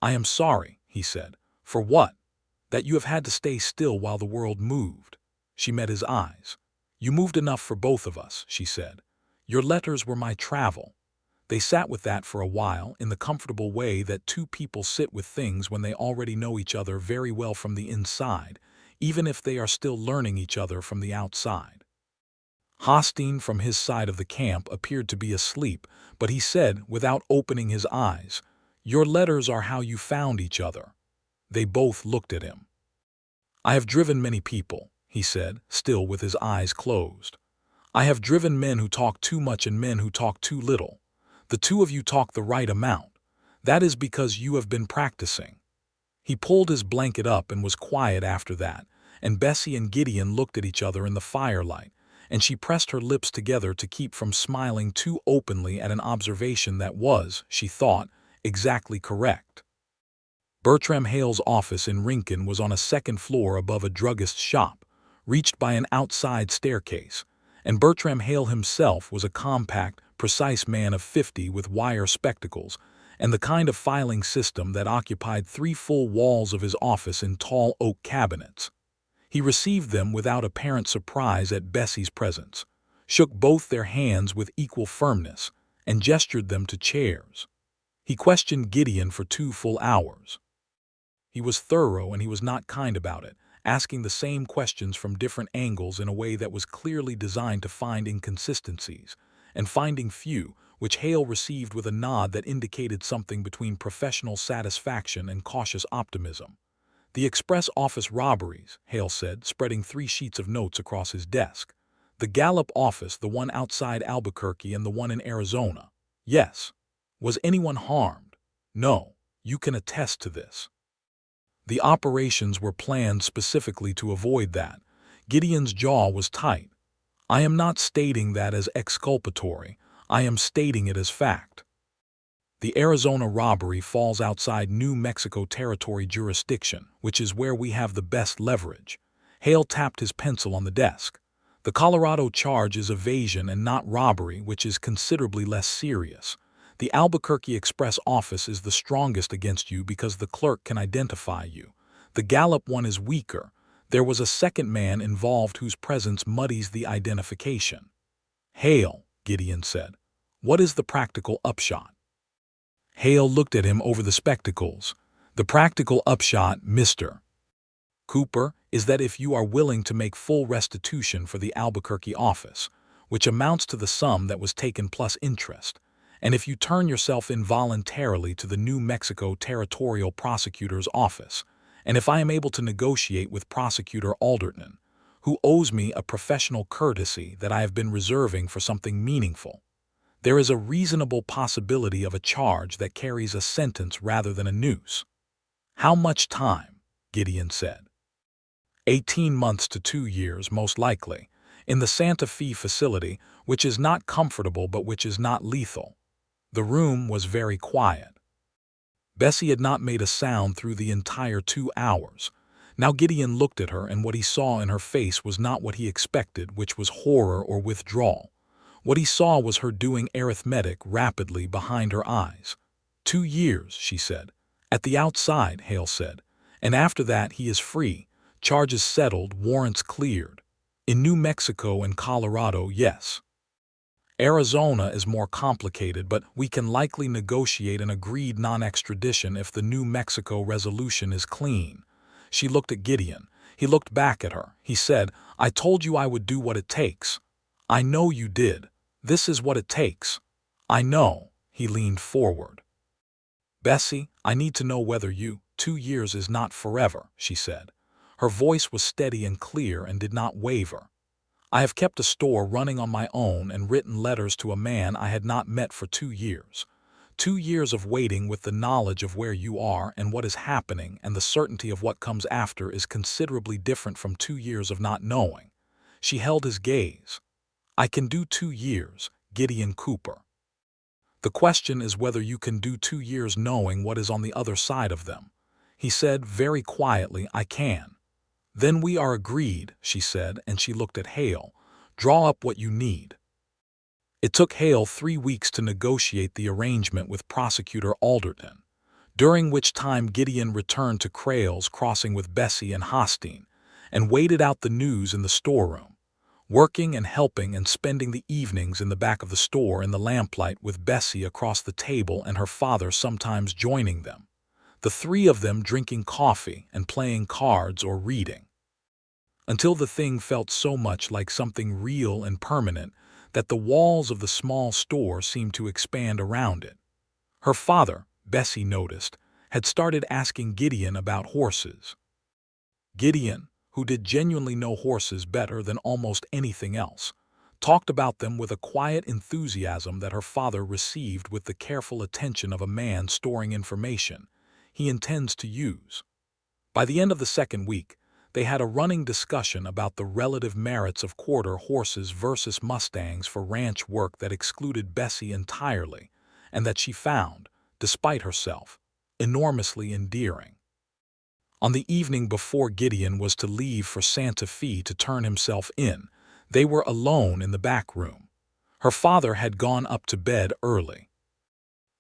[SPEAKER 1] "I am sorry," he said. "For what?" "That you have had to stay still while the world moved." She met his eyes. "You moved enough for both of us," she said. "Your letters were my travel." They sat with that for a while, in the comfortable way that 2 people sit with things when they already know each other very well from the inside, even if they are still learning each other from the outside. Hostine, from his side of the camp, appeared to be asleep, but he said, without opening his eyes, "Your letters are how you found each other." They both looked at him. "I have driven many people," he said, still with his eyes closed. "I have driven men who talk too much and men who talk too little. The 2 of you talk the right amount. That is because you have been practicing." He pulled his blanket up and was quiet after that, and Bessie and Gideon looked at each other in the firelight, and she pressed her lips together to keep from smiling too openly at an observation that was, she thought, exactly correct. Bertram Hale's office in Rincon was on a 2nd floor above a druggist's shop, reached by an outside staircase, and Bertram Hale himself was a compact, precise man of 50 with wire spectacles, and the kind of filing system that occupied 3 full walls of his office in tall oak cabinets. He received them without apparent surprise at Bessie's presence, shook both their hands with equal firmness, and gestured them to chairs. He questioned Gideon for 2 full hours. He was thorough and he was not kind about it, asking the same questions from different angles in a way that was clearly designed to find inconsistencies, and finding few, which Hale received with a nod that indicated something between professional satisfaction and cautious optimism. "The express office robberies," Hale said, spreading 3 sheets of notes across his desk. "The Gallup office, the one outside Albuquerque and the one in Arizona. Yes. Was anyone harmed? No. You can attest to this. The operations were planned specifically to avoid that." Gideon's jaw was tight. "I am not stating that as exculpatory. I am stating it as fact. The Arizona robbery falls outside New Mexico territory jurisdiction, which is where we have the best leverage." Hale tapped his pencil on the desk. "The Colorado charge is evasion and not robbery, which is considerably less serious. The Albuquerque Express office is the strongest against you because the clerk can identify you. The Gallup one is weaker. There was a second man involved whose presence muddies the identification." "Hale," Gideon said, "what is the practical upshot?" Hale looked at him over the spectacles. "The practical upshot, Mr. Cooper, is that if you are willing to make full restitution for the Albuquerque office, which amounts to the sum that was taken plus interest, and if you turn yourself in voluntarily to the New Mexico territorial prosecutor's office, and if I am able to negotiate with Prosecutor Alderton, who owes me a professional courtesy that I have been reserving for something meaningful, there is a reasonable possibility of a charge that carries a sentence rather than a noose." "How much time?" Gideon said. 18 months to 2 years, most likely, in the Santa Fe facility, which is not comfortable but which is not lethal." The room was very quiet. Bessie had not made a sound through the entire 2 hours. Now Gideon looked at her, and what he saw in her face was not what he expected, which was horror or withdrawal. What he saw was her doing arithmetic rapidly behind her eyes. 2 years, she said. "At the outside," Hale said. "And after that he is free. Charges settled, warrants cleared. In New Mexico and Colorado, yes. Arizona is more complicated, but we can likely negotiate an agreed non-extradition if the New Mexico resolution is clean." She looked at Gideon. He looked back at her. He said, "I told you I would do what it takes." "I know you did. This is what it takes." "I know." He leaned forward. "Bessie, I need to know whether 2 years is not forever," she said. Her voice was steady and clear and did not waver. "I have kept a store running on my own and written letters to a man I had not met for 2 years. 2 years of waiting with the knowledge of where you are and what is happening and the certainty of what comes after is considerably different from 2 years of not knowing." She held his gaze. "I can do 2 years, Gideon Cooper. The question is whether you can do 2 years knowing what is on the other side of them." He said very quietly, "I can." "Then we are agreed," she said, and she looked at Hale. "Draw up what you need." It took Hale 3 weeks to negotiate the arrangement with Prosecutor Alderton, during which time Gideon returned to Crayle's Crossing with Bessie and Hostine, and waited out the news in the storeroom, working and helping and spending the evenings in the back of the store in the lamplight with Bessie across the table and her father sometimes joining them, the 3 of them drinking coffee and playing cards or reading, until the thing felt so much like something real and permanent that the walls of the small store seemed to expand around it. Her father, Bessie noticed, had started asking Gideon about horses. Gideon, who did genuinely know horses better than almost anything else, talked about them with a quiet enthusiasm that her father received with the careful attention of a man storing information he intends to use. By the end of the 2nd week, they had a running discussion about the relative merits of quarter horses versus mustangs for ranch work that excluded Bessie entirely, and that she found, despite herself, enormously endearing. On the evening before Gideon was to leave for Santa Fe to turn himself in, They were alone in the back room. Her father had gone up to bed early.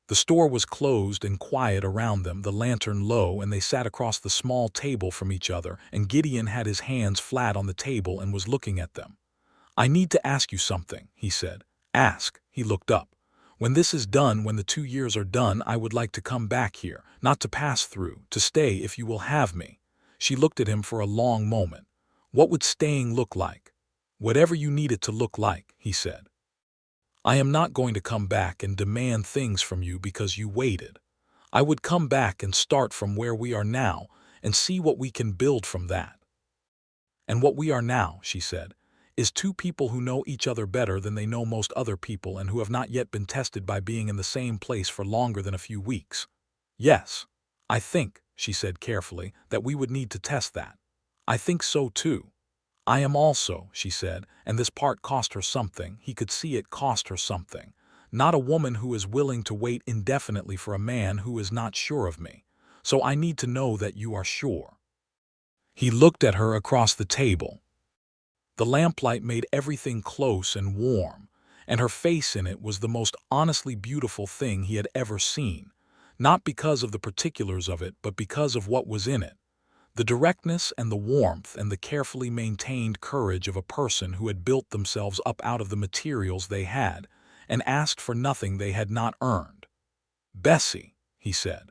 [SPEAKER 1] The store was closed and quiet around them, the lantern low, and they sat across the small table from each other, and Gideon had his hands flat on the table and was looking at them. "I need to ask you something," he said. "Ask." He looked up. "When this is done, when the 2 years are done, I would like to come back here, not to pass through, to stay if you will have me." She looked at him for a long moment. "What would staying look like?" "Whatever you need it to look like," he said. "I am not going to come back and demand things from you because you waited. I would come back and start from where we are now and see what we can build from that." "And what we are now," she said, "is two people who know each other better than they know most other people and who have not yet been tested by being in the same place for longer than a few weeks." "Yes, I think," she said carefully, "that we would need to test that." "I think so too." "I am also," she said, and this part cost her something. He could see it cost her something. "Not a woman who is willing to wait indefinitely for a man who is not sure of me. So I need to know that you are sure." He looked at her across the table. The lamplight made everything close and warm, and her face in it was the most honestly beautiful thing he had ever seen, not because of the particulars of it, but because of what was in it. The directness and the warmth and the carefully maintained courage of a person who had built themselves up out of the materials they had and asked for nothing they had not earned. "Bessie," he said,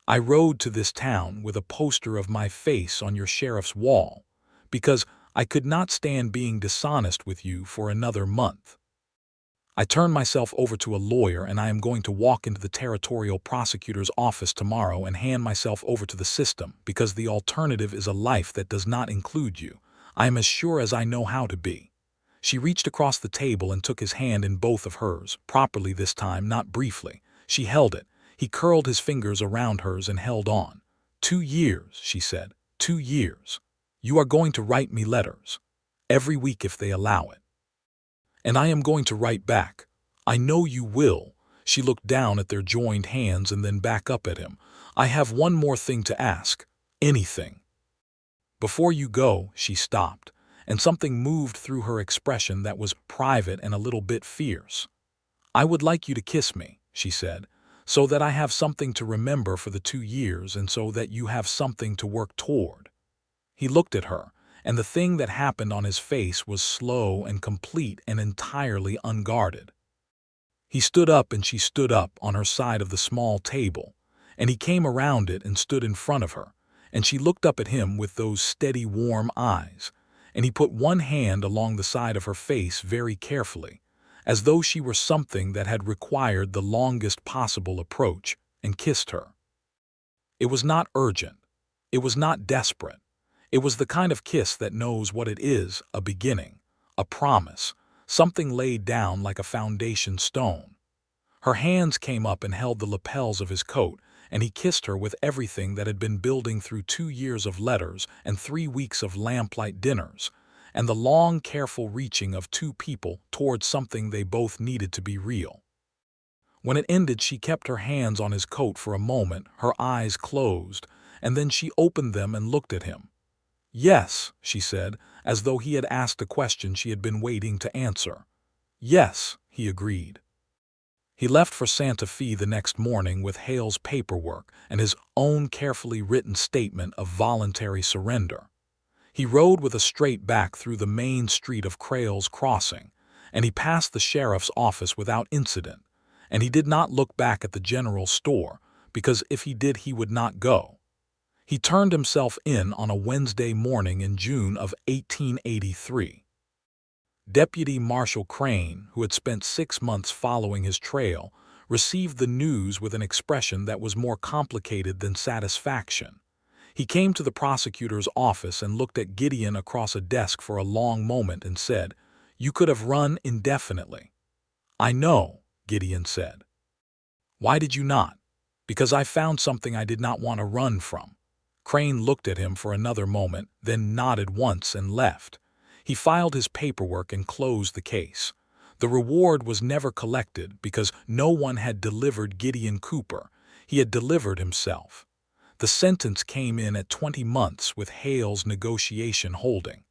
[SPEAKER 1] "I rode to this town with a poster of my face on your sheriff's wall because I could not stand being dishonest with you for another month. I turned myself over to a lawyer, and I am going to walk into the territorial prosecutor's office tomorrow and hand myself over to the system, because the alternative is a life that does not include you. I am as sure as I know how to be." She reached across the table and took his hand in both of hers, properly this time, not briefly. She held it. He curled his fingers around hers and held on. "2 years," she said. 2 years. You are going to write me letters. Every week if they allow it. And I am going to write back. I know you will." She looked down at their joined hands and then back up at him. "I have one more thing to ask. Anything." "Before you go," she stopped, and something moved through her expression that was private and a little bit fierce. "I would like you to kiss me," she said, "so that I have something to remember for the 2 years and so that you have something to work toward." He looked at her, and the thing that happened on his face was slow and complete and entirely unguarded. He stood up and she stood up on her side of the small table, and he came around it and stood in front of her, and she looked up at him with those steady, warm eyes, and he put one hand along the side of her face very carefully, as though she were something that had required the longest possible approach, and kissed her. It was not urgent. It was not desperate. It was the kind of kiss that knows what it is, a beginning, a promise, something laid down like a foundation stone. Her hands came up and held the lapels of his coat, and he kissed her with everything that had been building through 2 years of letters and 3 weeks of lamplight dinners, and the long, careful reaching of two people towards something they both needed to be real. When it ended, she kept her hands on his coat for a moment, her eyes closed, and then she opened them and looked at him. "Yes," she said, as though he had asked a question she had been waiting to answer. "Yes," he agreed. He left for Santa Fe the next morning with Hale's paperwork and his own carefully written statement of voluntary surrender. He rode with a straight back through the main street of Crail's Crossing, and he passed the sheriff's office without incident, and he did not look back at the general store, because if he did he would not go. He turned himself in on a Wednesday morning in June of 1883. Deputy Marshal Crane, who had spent 6 months following his trail, received the news with an expression that was more complicated than satisfaction. He came to the prosecutor's office and looked at Gideon across a desk for a long moment and said, "You could have run indefinitely." "I know," Gideon said. "Why did you not?" "Because I found something I did not want to run from." Crane looked at him for another moment, then nodded once and left. He filed his paperwork and closed the case. The reward was never collected because no one had delivered Gideon Cooper. He had delivered himself. The sentence came in at 20 months with Hale's negotiation holding.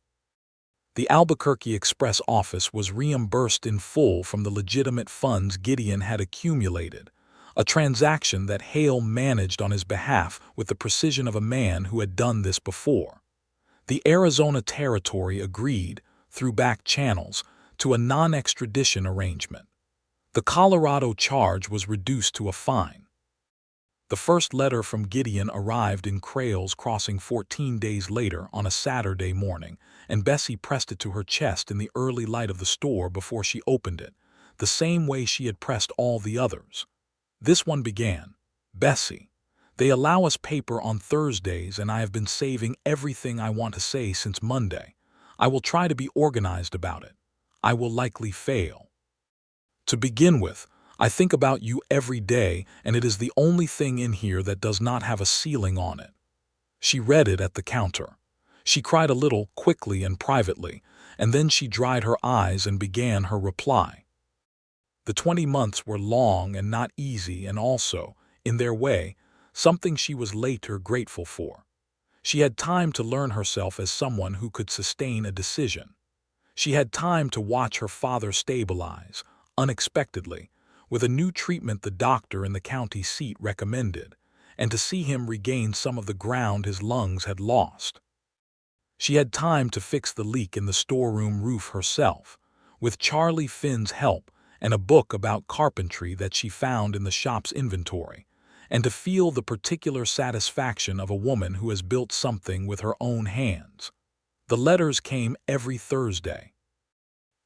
[SPEAKER 1] The Albuquerque Express office was reimbursed in full from the legitimate funds Gideon had accumulated, a transaction that Hale managed on his behalf with the precision of a man who had done this before. The Arizona Territory agreed, through back channels, to a non-extradition arrangement. The Colorado charge was reduced to a fine. The first letter from Gideon arrived in Crayles Crossing 14 days later on a Saturday morning, and Bessie pressed it to her chest in the early light of the store before she opened it, the same way she had pressed all the others. This one began, "Bessie, they allow us paper on Thursdays and I have been saving everything I want to say since Monday. I will try to be organized about it. I will likely fail. To begin with, I think about you every day, and it is the only thing in here that does not have a ceiling on it." She read it at the counter. She cried a little, quickly and privately, and then she dried her eyes and began her reply. The 20 months were long and not easy, and also, in their way, something she was later grateful for. She had time to learn herself as someone who could sustain a decision. She had time to watch her father stabilize, unexpectedly, with a new treatment the doctor in the county seat recommended, and to see him regain some of the ground his lungs had lost. She had time to fix the leak in the storeroom roof herself, with Charlie Finn's help and a book about carpentry that she found in the shop's inventory, and to feel the particular satisfaction of a woman who has built something with her own hands. The letters came every Thursday.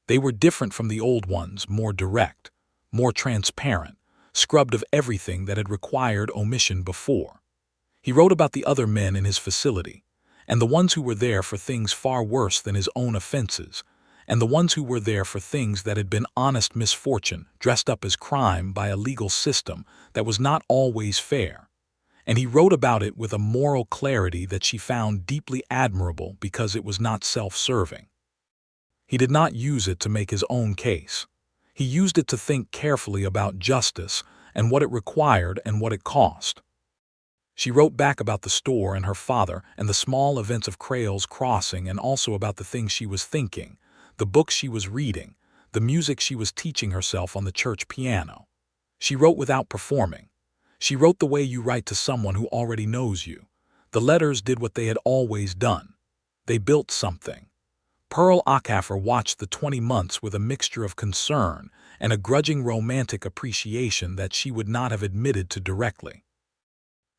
[SPEAKER 1] They were different from the old ones, more direct, more transparent, scrubbed of everything that had required omission before. He wrote about the other men in his facility, and the ones who were there for things far worse than his own offenses, and the ones who were there for things that had been honest misfortune dressed up as crime by a legal system that was not always fair. And he wrote about it with a moral clarity that she found deeply admirable because it was not self-serving. He did not use it to make his own case. He used it to think carefully about justice and what it required and what it cost. She wrote back about the store and her father and the small events of Crayles Crossing, and also about the things she was thinking, the books she was reading, the music she was teaching herself on the church piano. She wrote without performing. She wrote the way you write to someone who already knows you. The letters did what they had always done. They built something. Pearl Ackhafer watched the 20 months with a mixture of concern and a grudging romantic appreciation that she would not have admitted to directly.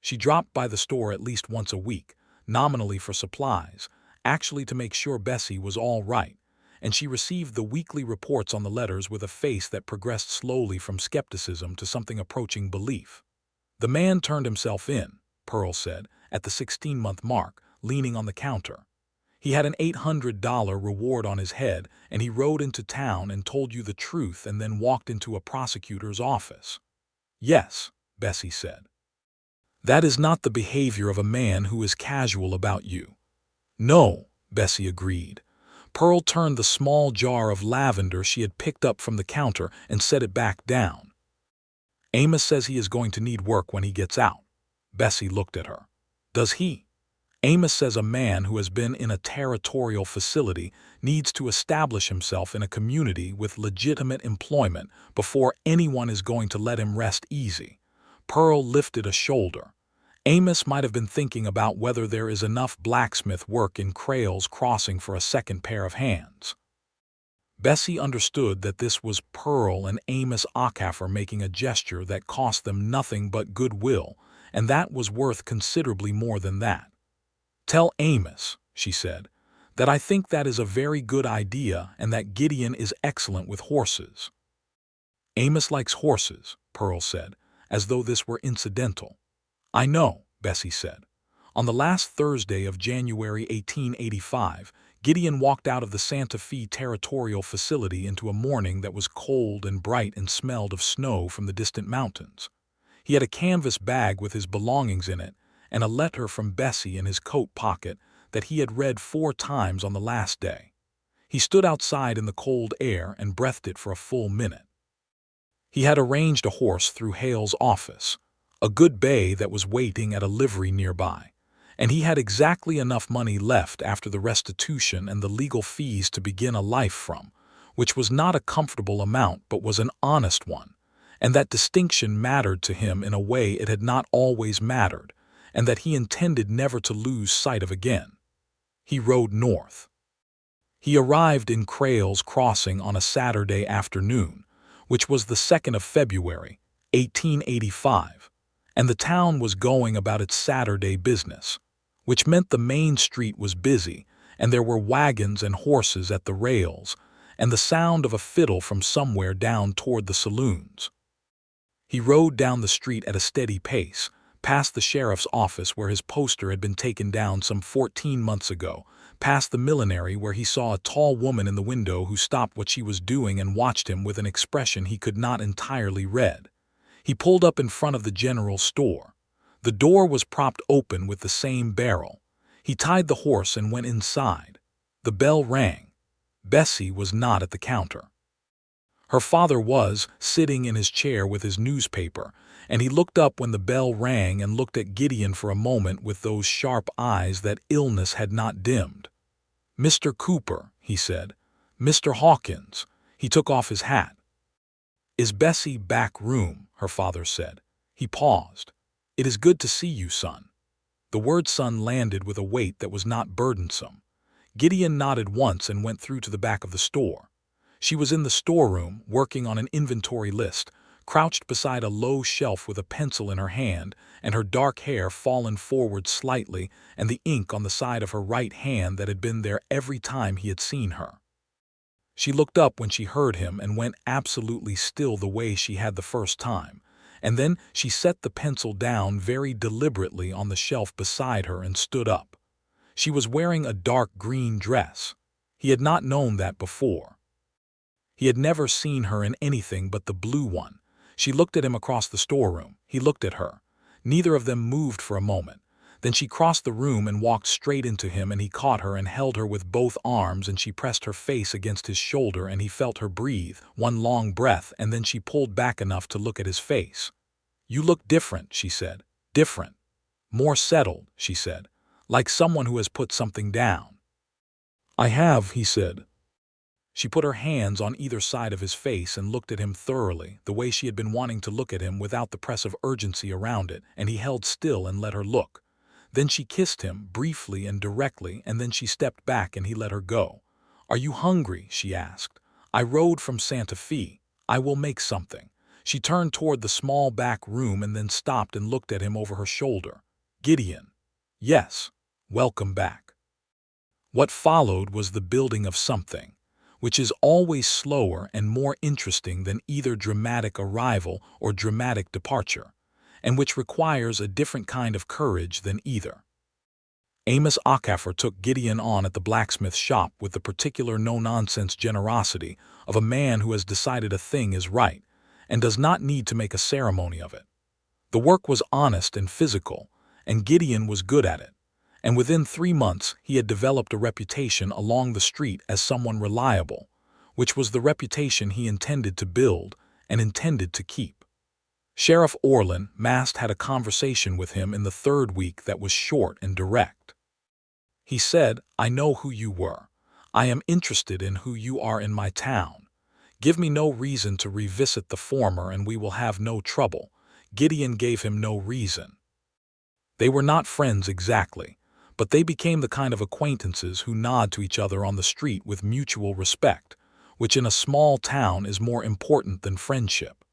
[SPEAKER 1] She dropped by the store at least once a week, nominally for supplies, actually to make sure Bessie was all right, and she received the weekly reports on the letters with a face that progressed slowly from skepticism to something approaching belief. "The man turned himself in," Pearl said, at the 16-month mark, leaning on the counter. "He had an $800 reward on his head, and he rode into town and told you the truth and then walked into a prosecutor's office." "Yes," Bessie said. "That is not the behavior of a man who is casual about you." "No," Bessie agreed. Pearl turned the small jar of lavender she had picked up from the counter and set it back down. "Amos says he is going to need work when he gets out." Bessie looked at her. "Does he?" "Amos says a man who has been in a territorial facility needs to establish himself in a community with legitimate employment before anyone is going to let him rest easy." Pearl lifted a shoulder. "Amos might have been thinking about whether there is enough blacksmith work in Crayles Crossing for a second pair of hands." Bessie understood that this was Pearl and Amos Ackhafer making a gesture that cost them nothing but goodwill, and that was worth considerably more than that. "Tell Amos," she said, "that I think that is a very good idea and that Gideon is excellent with horses." "Amos likes horses," Pearl said, as though this were incidental. "I know," Bessie said. On the last Thursday of January 1885, Gideon walked out of the Santa Fe Territorial Facility into a morning that was cold and bright and smelled of snow from the distant mountains. He had a canvas bag with his belongings in it, and a letter from Bessie in his coat pocket that he had read 4 times on the last day. He stood outside in the cold air and breathed it for a full minute. He had arranged a horse through Hale's office, a good bay that was waiting at a livery nearby, and he had exactly enough money left after the restitution and the legal fees to begin a life from, which was not a comfortable amount but was an honest one, and that distinction mattered to him in a way it had not always mattered, and that he intended never to lose sight of again. He rode north. He arrived in Crayle's Crossing on a Saturday afternoon, which was the 2nd of February, 1885, and the town was going about its Saturday business, which meant the main street was busy, and there were wagons and horses at the rails, and the sound of a fiddle from somewhere down toward the saloons. He rode down the street at a steady pace, past the sheriff's office where his poster had been taken down some 14 months ago, past the millinery where he saw a tall woman in the window who stopped what she was doing and watched him with an expression he could not entirely read. He pulled up in front of the general store. The door was propped open with the same barrel. He tied the horse and went inside. The bell rang. Bessie was not at the counter. Her father was sitting in his chair with his newspaper, and he looked up when the bell rang and looked at Gideon for a moment with those sharp eyes that illness had not dimmed. "Mr. Cooper," he said. "Mr. Hawkins." He took off his hat. "Is Bessie back room?" her father said. He paused. "It is good to see you, son." The word son landed with a weight that was not burdensome. Gideon nodded once and went through to the back of the store. She was in the storeroom, working on an inventory list, crouched beside a low shelf with a pencil in her hand, and her dark hair fallen forward slightly, and the ink on the side of her right hand that had been there every time he had seen her. She looked up when she heard him and went absolutely still the way she had the first time, and then she set the pencil down very deliberately on the shelf beside her and stood up. She was wearing a dark green dress. He had not known that before. He had never seen her in anything but the blue one. She looked at him across the storeroom. He looked at her. Neither of them moved for a moment. Then she crossed the room and walked straight into him, and he caught her and held her with both arms, and she pressed her face against his shoulder, and he felt her breathe, one long breath, and then she pulled back enough to look at his face. "You look different," she said. "Different. More settled," she said, "like someone who has put something down." "I have," he said. She put her hands on either side of his face and looked at him thoroughly, the way she had been wanting to look at him without the press of urgency around it, and he held still and let her look. Then she kissed him, briefly and directly, and then she stepped back and he let her go. "Are you hungry?" she asked. "I rode from Santa Fe. I will make something." She turned toward the small back room and then stopped and looked at him over her shoulder. "Gideon." "Yes. Welcome back." What followed was the building of something, which is always slower and more interesting than either dramatic arrival or dramatic departure, and which requires a different kind of courage than either. Amos Acaffer took Gideon on at the blacksmith shop with the particular no-nonsense generosity of a man who has decided a thing is right and does not need to make a ceremony of it. The work was honest and physical, and Gideon was good at it, and within 3 months he had developed a reputation along the street as someone reliable, which was the reputation he intended to build and intended to keep. Sheriff Orlin Mast had a conversation with him in the 3rd week that was short and direct. He said, "I know who you were. I am interested in who you are in my town. Give me no reason to revisit the former and we will have no trouble." Gideon gave him no reason. They were not friends exactly, but they became the kind of acquaintances who nod to each other on the street with mutual respect, which in a small town is more important than friendship.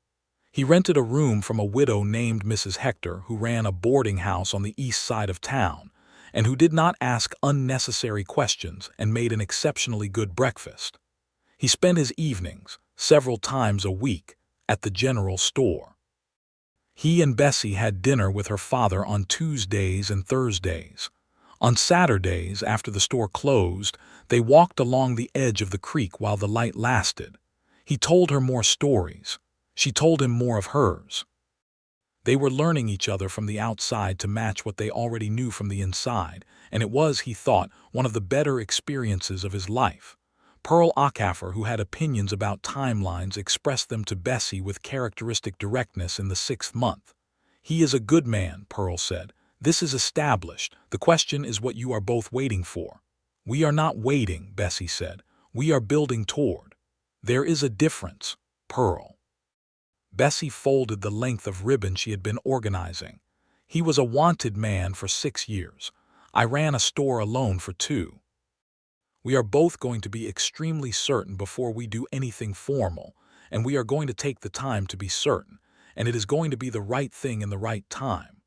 [SPEAKER 1] He rented a room from a widow named Mrs. Hector, who ran a boarding house on the east side of town, and who did not ask unnecessary questions and made an exceptionally good breakfast. He spent his evenings, several times a week, at the general store. He and Bessie had dinner with her father on Tuesdays and Thursdays. On Saturdays, after the store closed, they walked along the edge of the creek while the light lasted. He told her more stories. She told him more of hers. They were learning each other from the outside to match what they already knew from the inside, and it was, he thought, one of the better experiences of his life. Pearl Acaffer, who had opinions about timelines, expressed them to Bessie with characteristic directness in the 6th month. "He is a good man," Pearl said. This is established. The question is what you are both waiting for. We are not waiting, Bessie said. We are building toward. There is a difference, Pearl. Bessie folded the length of ribbon she had been organizing. He was a wanted man for 6 years. I ran a store alone for 2. We are both going to be extremely certain before we do anything formal, and we are going to take the time to be certain, and it is going to be the right thing in the right time.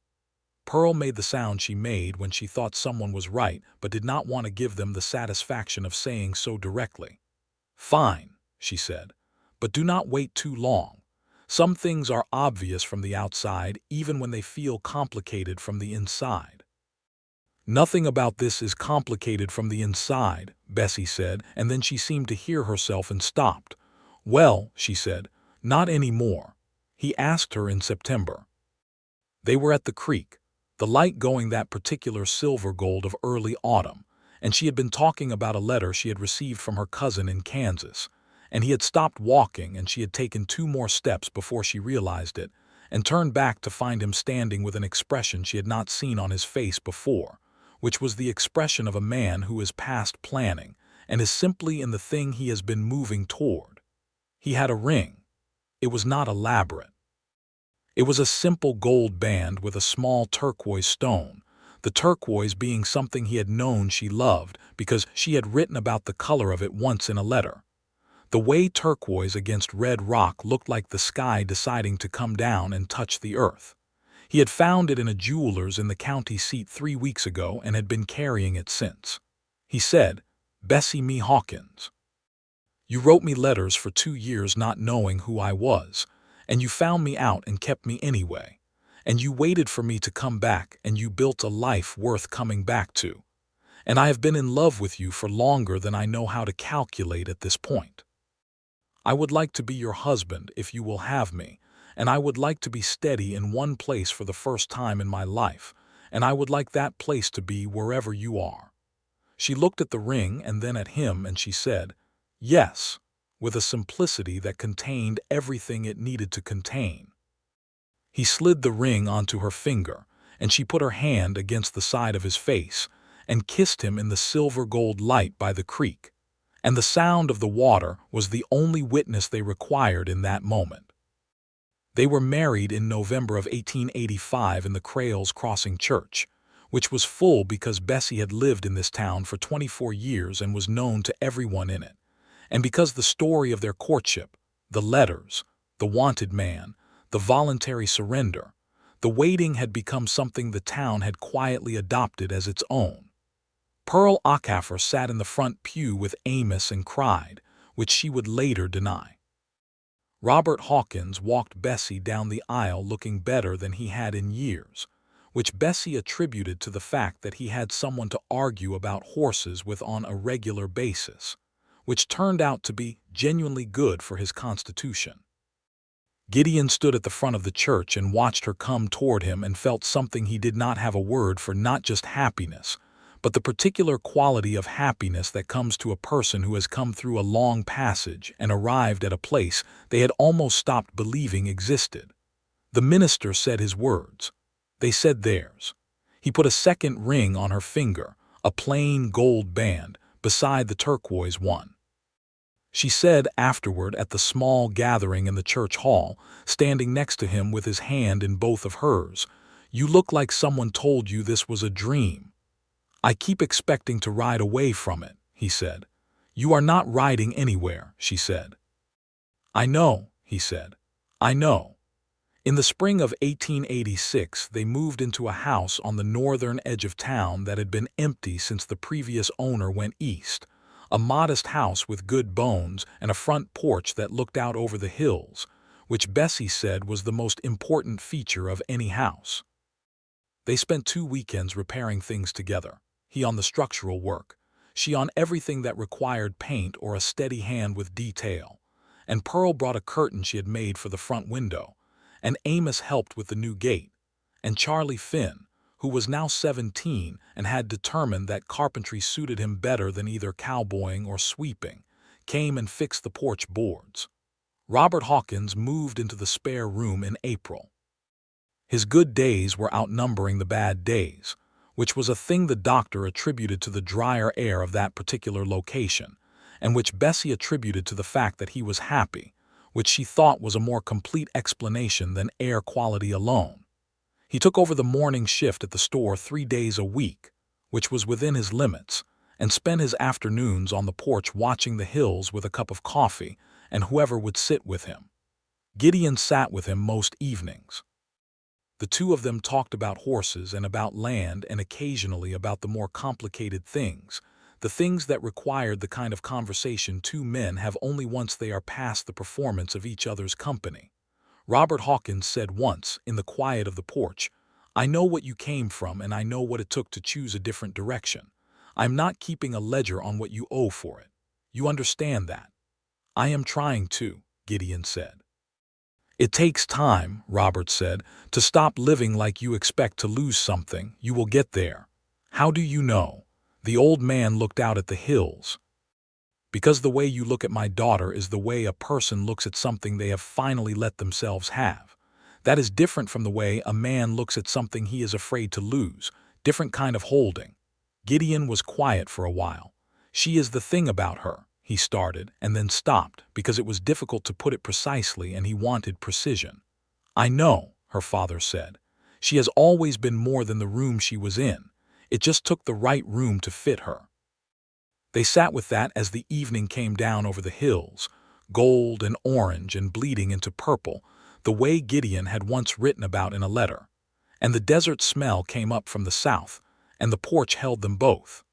[SPEAKER 1] Pearl made the sound she made when she thought someone was right but did not want to give them the satisfaction of saying so directly. Fine, she said, but do not wait too long. Some things are obvious from the outside even when they feel complicated from the inside. Nothing about this is complicated from the inside, Bessie said, and then she seemed to hear herself and stopped. Well, she said, not anymore. He asked her in September. They were at the creek, the light going that particular silver gold of early autumn, and she had been talking about a letter she had received from her cousin in Kansas, and he had stopped walking and she had taken 2 more steps before she realized it, and turned back to find him standing with an expression she had not seen on his face before, which was the expression of a man who is past planning and is simply in the thing he has been moving toward. He had a ring. It was not elaborate. It was a simple gold band with a small turquoise stone, the turquoise being something he had known she loved because she had written about the color of it once in a letter. The way turquoise against red rock looked like the sky deciding to come down and touch the earth. He had found it in a jeweler's in the county seat 3 weeks ago and had been carrying it since. He said, Bessie Hawkins. You wrote me letters for 2 years not knowing who I was, and you found me out and kept me anyway. And you waited for me to come back, and you built a life worth coming back to. And I have been in love with you for longer than I know how to calculate at this point. I would like to be your husband if you will have me, and I would like to be steady in one place for the first time in my life, and I would like that place to be wherever you are. She looked at the ring and then at him, and she said, yes, with a simplicity that contained everything it needed to contain. He slid the ring onto her finger, and she put her hand against the side of his face and kissed him in the silver-gold light by the creek, and the sound of the water was the only witness they required in that moment. They were married in November of 1885 in the Crayles Crossing Church, which was full because Bessie had lived in this town for 24 years and was known to everyone in it, and because the story of their courtship, the letters, the wanted man, the voluntary surrender, the waiting had become something the town had quietly adopted as its own. Pearl Acaffer sat in the front pew with Amos and cried, which she would later deny. Robert Hawkins walked Bessie down the aisle looking better than he had in years, which Bessie attributed to the fact that he had someone to argue about horses with on a regular basis, which turned out to be genuinely good for his constitution. Gideon stood at the front of the church and watched her come toward him and felt something he did not have a word for, not just happiness, but the particular quality of happiness that comes to a person who has come through a long passage and arrived at a place they had almost stopped believing existed. The minister said his words. They said theirs. He put a second ring on her finger, a plain gold band, beside the turquoise one. She said afterward at the small gathering in the church hall, standing next to him with his hand in both of hers, "You look like someone told you this was a dream." "I keep expecting to ride away from it," he said. "You are not riding anywhere," she said. "I know," he said. "I know." In the spring of 1886, they moved into a house on the northern edge of town that had been empty since the previous owner went east, a modest house with good bones and a front porch that looked out over the hills, which Bessie said was the most important feature of any house. They spent 2 weekends repairing things together, he on the structural work, she on everything that required paint or a steady hand with detail, and Pearl brought a curtain she had made for the front window, and Amos helped with the new gate, and Charlie Finn, who was now 17 and had determined that carpentry suited him better than either cowboying or sweeping, came and fixed the porch boards. Robert Hawkins moved into the spare room in April. His good days were outnumbering the bad days, which was a thing the doctor attributed to the drier air of that particular location, and which Bessie attributed to the fact that he was happy, which she thought was a more complete explanation than air quality alone. He took over the morning shift at the store 3 days a week, which was within his limits, and spent his afternoons on the porch watching the hills with a cup of coffee and whoever would sit with him. Gideon sat with him most evenings. The two of them talked about horses and about land and occasionally about the more complicated things, the things that required the kind of conversation two men have only once they are past the performance of each other's company. Robert Hawkins said once, in the quiet of the porch, "I know what you came from and I know what it took to choose a different direction. I'm not keeping a ledger on what you owe for it. You understand that?" "I am trying to," Gideon said. "It takes time," Robert said, "to stop living like you expect to lose something. You will get there." "How do you know?" The old man looked out at the hills. "Because the way you look at my daughter is the way a person looks at something they have finally let themselves have. That is different from the way a man looks at something he is afraid to lose, different kind of holding." Gideon was quiet for a while. "She is the thing about her," he started, and then stopped, because it was difficult to put it precisely and he wanted precision. "I know," her father said. "She has always been more than the room she was in. It just took the right room to fit her." They sat with that as the evening came down over the hills, gold and orange and bleeding into purple, the way Gideon had once written about in a letter. And the desert smell came up from the south, and the porch held them both.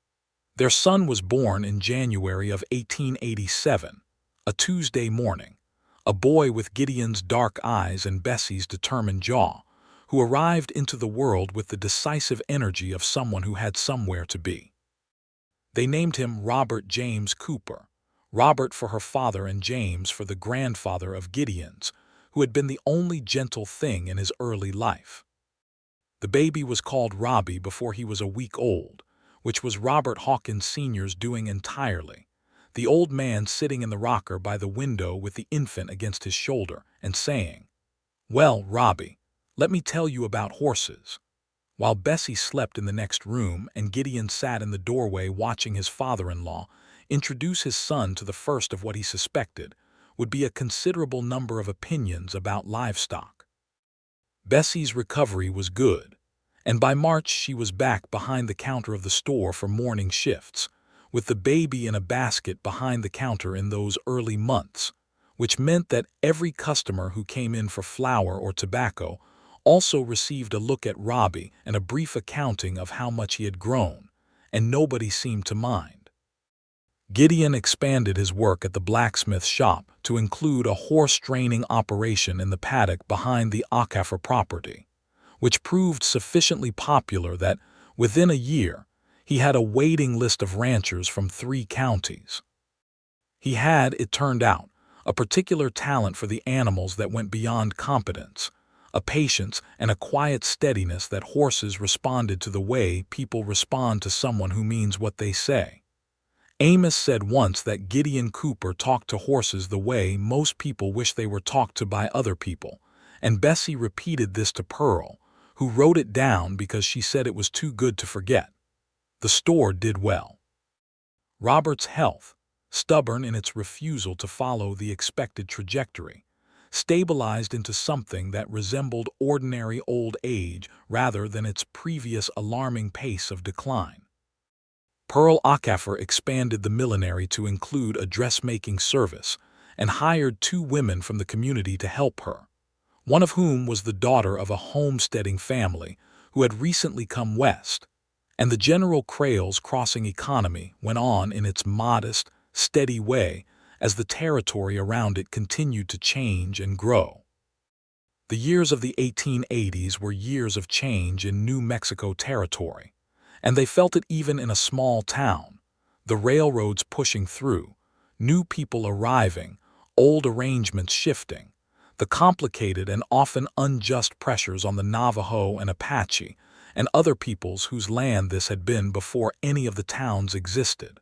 [SPEAKER 1] Their son was born in January of 1887, a Tuesday morning, a boy with Gideon's dark eyes and Bessie's determined jaw, who arrived into the world with the decisive energy of someone who had somewhere to be. They named him Robert James Cooper, Robert for her father and James for the grandfather of Gideon's, who had been the only gentle thing in his early life. The baby was called Robbie before he was a week old, which was Robert Hawkins Sr.'s doing entirely, the old man sitting in the rocker by the window with the infant against his shoulder and saying, "Well, Robbie, let me tell you about horses." While Bessie slept in the next room and Gideon sat in the doorway watching his father-in-law introduce his son to the first of what he suspected would be a considerable number of opinions about livestock. Bessie's recovery was good, and by March she was back behind the counter of the store for morning shifts, with the baby in a basket behind the counter in those early months, which meant that every customer who came in for flour or tobacco also received a look at Robbie and a brief accounting of how much he had grown, and nobody seemed to mind. Gideon expanded his work at the blacksmith shop to include a horse-training operation in the paddock behind the Acafer property, which proved sufficiently popular that, within a year, he had a waiting list of ranchers from 3 counties. He had, it turned out, a particular talent for the animals that went beyond competence, a patience and a quiet steadiness that horses responded to the way people respond to someone who means what they say. Amos said once that Gideon Cooper talked to horses the way most people wish they were talked to by other people, and Bessie repeated this to Pearl, who wrote it down because she said it was too good to forget. The store did well. Robert's health, stubborn in its refusal to follow the expected trajectory, stabilized into something that resembled ordinary old age rather than its previous alarming pace of decline. Pearl Acafer expanded the millinery to include a dressmaking service and hired 2 women from the community to help her, one of whom was the daughter of a homesteading family who had recently come west, and the general Crails crossing economy went on in its modest, steady way as the territory around it continued to change and grow. The years of the 1880s were years of change in New Mexico territory, and they felt it even in a small town, the railroads pushing through, new people arriving, old arrangements shifting, the complicated and often unjust pressures on the Navajo and Apache and other peoples whose land this had been before any of the towns existed.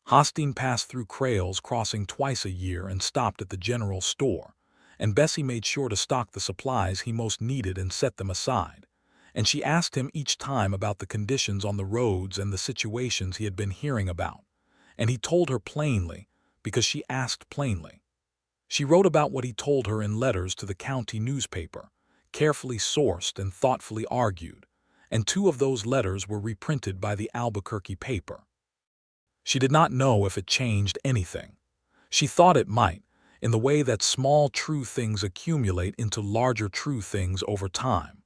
[SPEAKER 1] Hostine passed through Crails crossing twice a year and stopped at the general store, and Bessie made sure to stock the supplies he most needed and set them aside. And she asked him each time about the conditions on the roads and the situations he had been hearing about. And he told her plainly, because she asked plainly. She wrote about what he told her in letters to the county newspaper, carefully sourced and thoughtfully argued, and 2 of those letters were reprinted by the Albuquerque paper. She did not know if it changed anything. She thought it might, in the way that small true things accumulate into larger true things over time.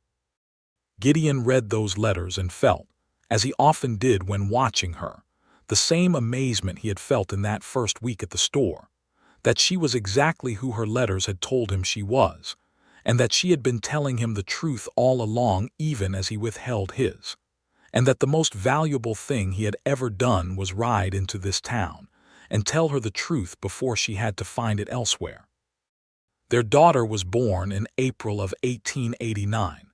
[SPEAKER 1] Gideon read those letters and felt, as he often did when watching her, the same amazement he had felt in that first week at the store, that she was exactly who her letters had told him she was, and that she had been telling him the truth all along even as he withheld his, and that the most valuable thing he had ever done was ride into this town and tell her the truth before she had to find it elsewhere. Their daughter was born in April of 1889,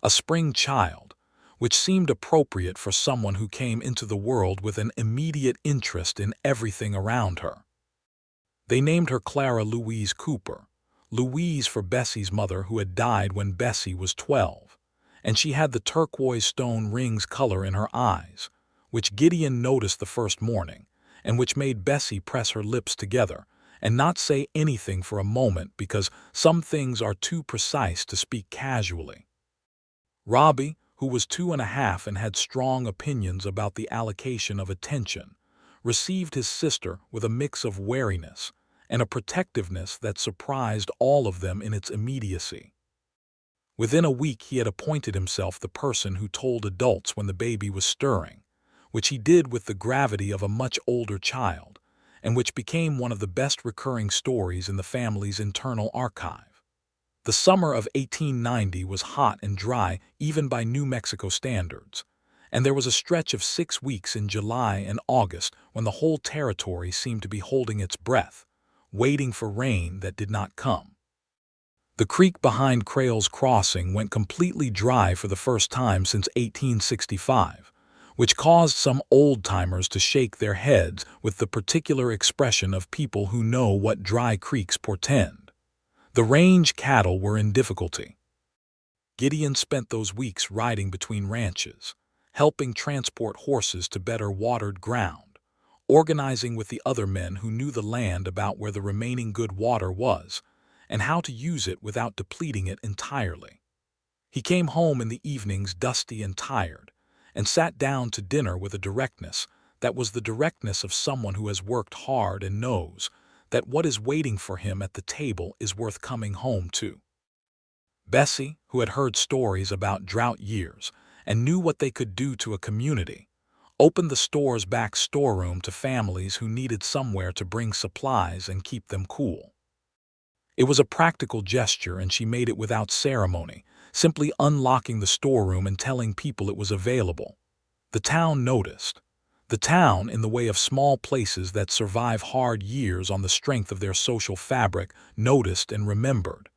[SPEAKER 1] a spring child, which seemed appropriate for someone who came into the world with an immediate interest in everything around her. They named her Clara Louise Cooper, Louise for Bessie's mother who had died when Bessie was 12, and she had the turquoise stone rings color in her eyes, which Gideon noticed the first morning, and which made Bessie press her lips together and not say anything for a moment because some things are too precise to speak casually. Robbie, who was 2.5 and had strong opinions about the allocation of attention, received his sister with a mix of wariness and a protectiveness that surprised all of them in its immediacy. Within a week he had appointed himself the person who told adults when the baby was stirring, which he did with the gravity of a much older child, and which became one of the best recurring stories in the family's internal archive. The summer of 1890 was hot and dry even by New Mexico standards, and there was a stretch of 6 weeks in July and August when the whole territory seemed to be holding its breath, waiting for rain that did not come. The creek behind Crail's Crossing went completely dry for the first time since 1865, which caused some old-timers to shake their heads with the particular expression of people who know what dry creeks portend. The range cattle were in difficulty. Gideon spent those weeks riding between ranches, helping transport horses to better watered ground, organizing with the other men who knew the land about where the remaining good water was, and how to use it without depleting it entirely. He came home in the evenings dusty and tired, and sat down to dinner with a directness that was the directness of someone who has worked hard and knows that what is waiting for him at the table is worth coming home to. Bessie, who had heard stories about drought years and knew what they could do to a community, opened the store's back storeroom to families who needed somewhere to bring supplies and keep them cool. It was a practical gesture, and she made it without ceremony, simply unlocking the storeroom and telling people it was available. The town noticed. The town, in the way of small places that survive hard years on the strength of their social fabric, noticed and remembered.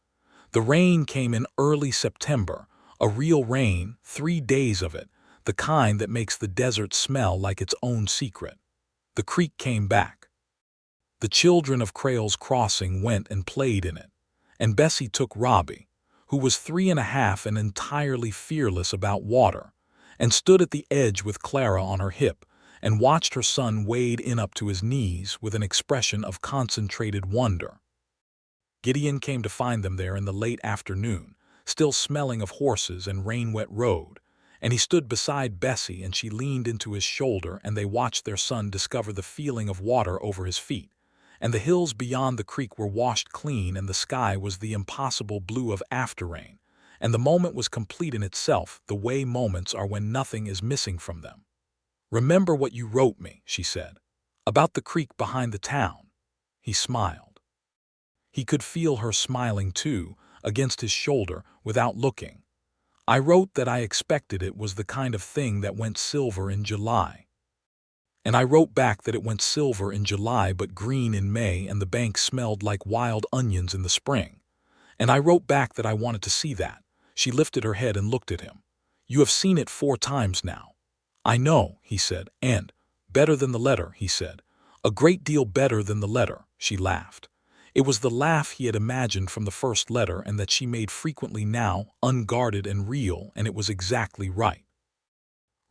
[SPEAKER 1] The rain came in early September, a real rain, 3 days of it, the kind that makes the desert smell like its own secret. The creek came back. The children of Crail's Crossing went and played in it, and Bessie took Robbie, who was 3.5 and entirely fearless about water, and stood at the edge with Clara on her hip and watched her son wade in up to his knees with an expression of concentrated wonder. Gideon came to find them there in the late afternoon, still smelling of horses and rain-wet road, and he stood beside Bessie and she leaned into his shoulder and they watched their son discover the feeling of water over his feet, and the hills beyond the creek were washed clean and the sky was the impossible blue of after-rain, and the moment was complete in itself, the way moments are when nothing is missing from them. "Remember what you wrote me," she said, "about the creek behind the town." He smiled. He could feel her smiling too, against his shoulder, without looking. "I wrote that I expected it was the kind of thing that went silver in July." And I wrote back that it went silver in July but green in May and the bank smelled like wild onions in the spring. And I wrote back that I wanted to see that. She lifted her head and looked at him. "You have seen it 4 times now." "I know," he said, "and better than the letter," he said. "A great deal better than the letter," she laughed. It was the laugh he had imagined from the first letter and that she made frequently now, unguarded and real, and it was exactly right.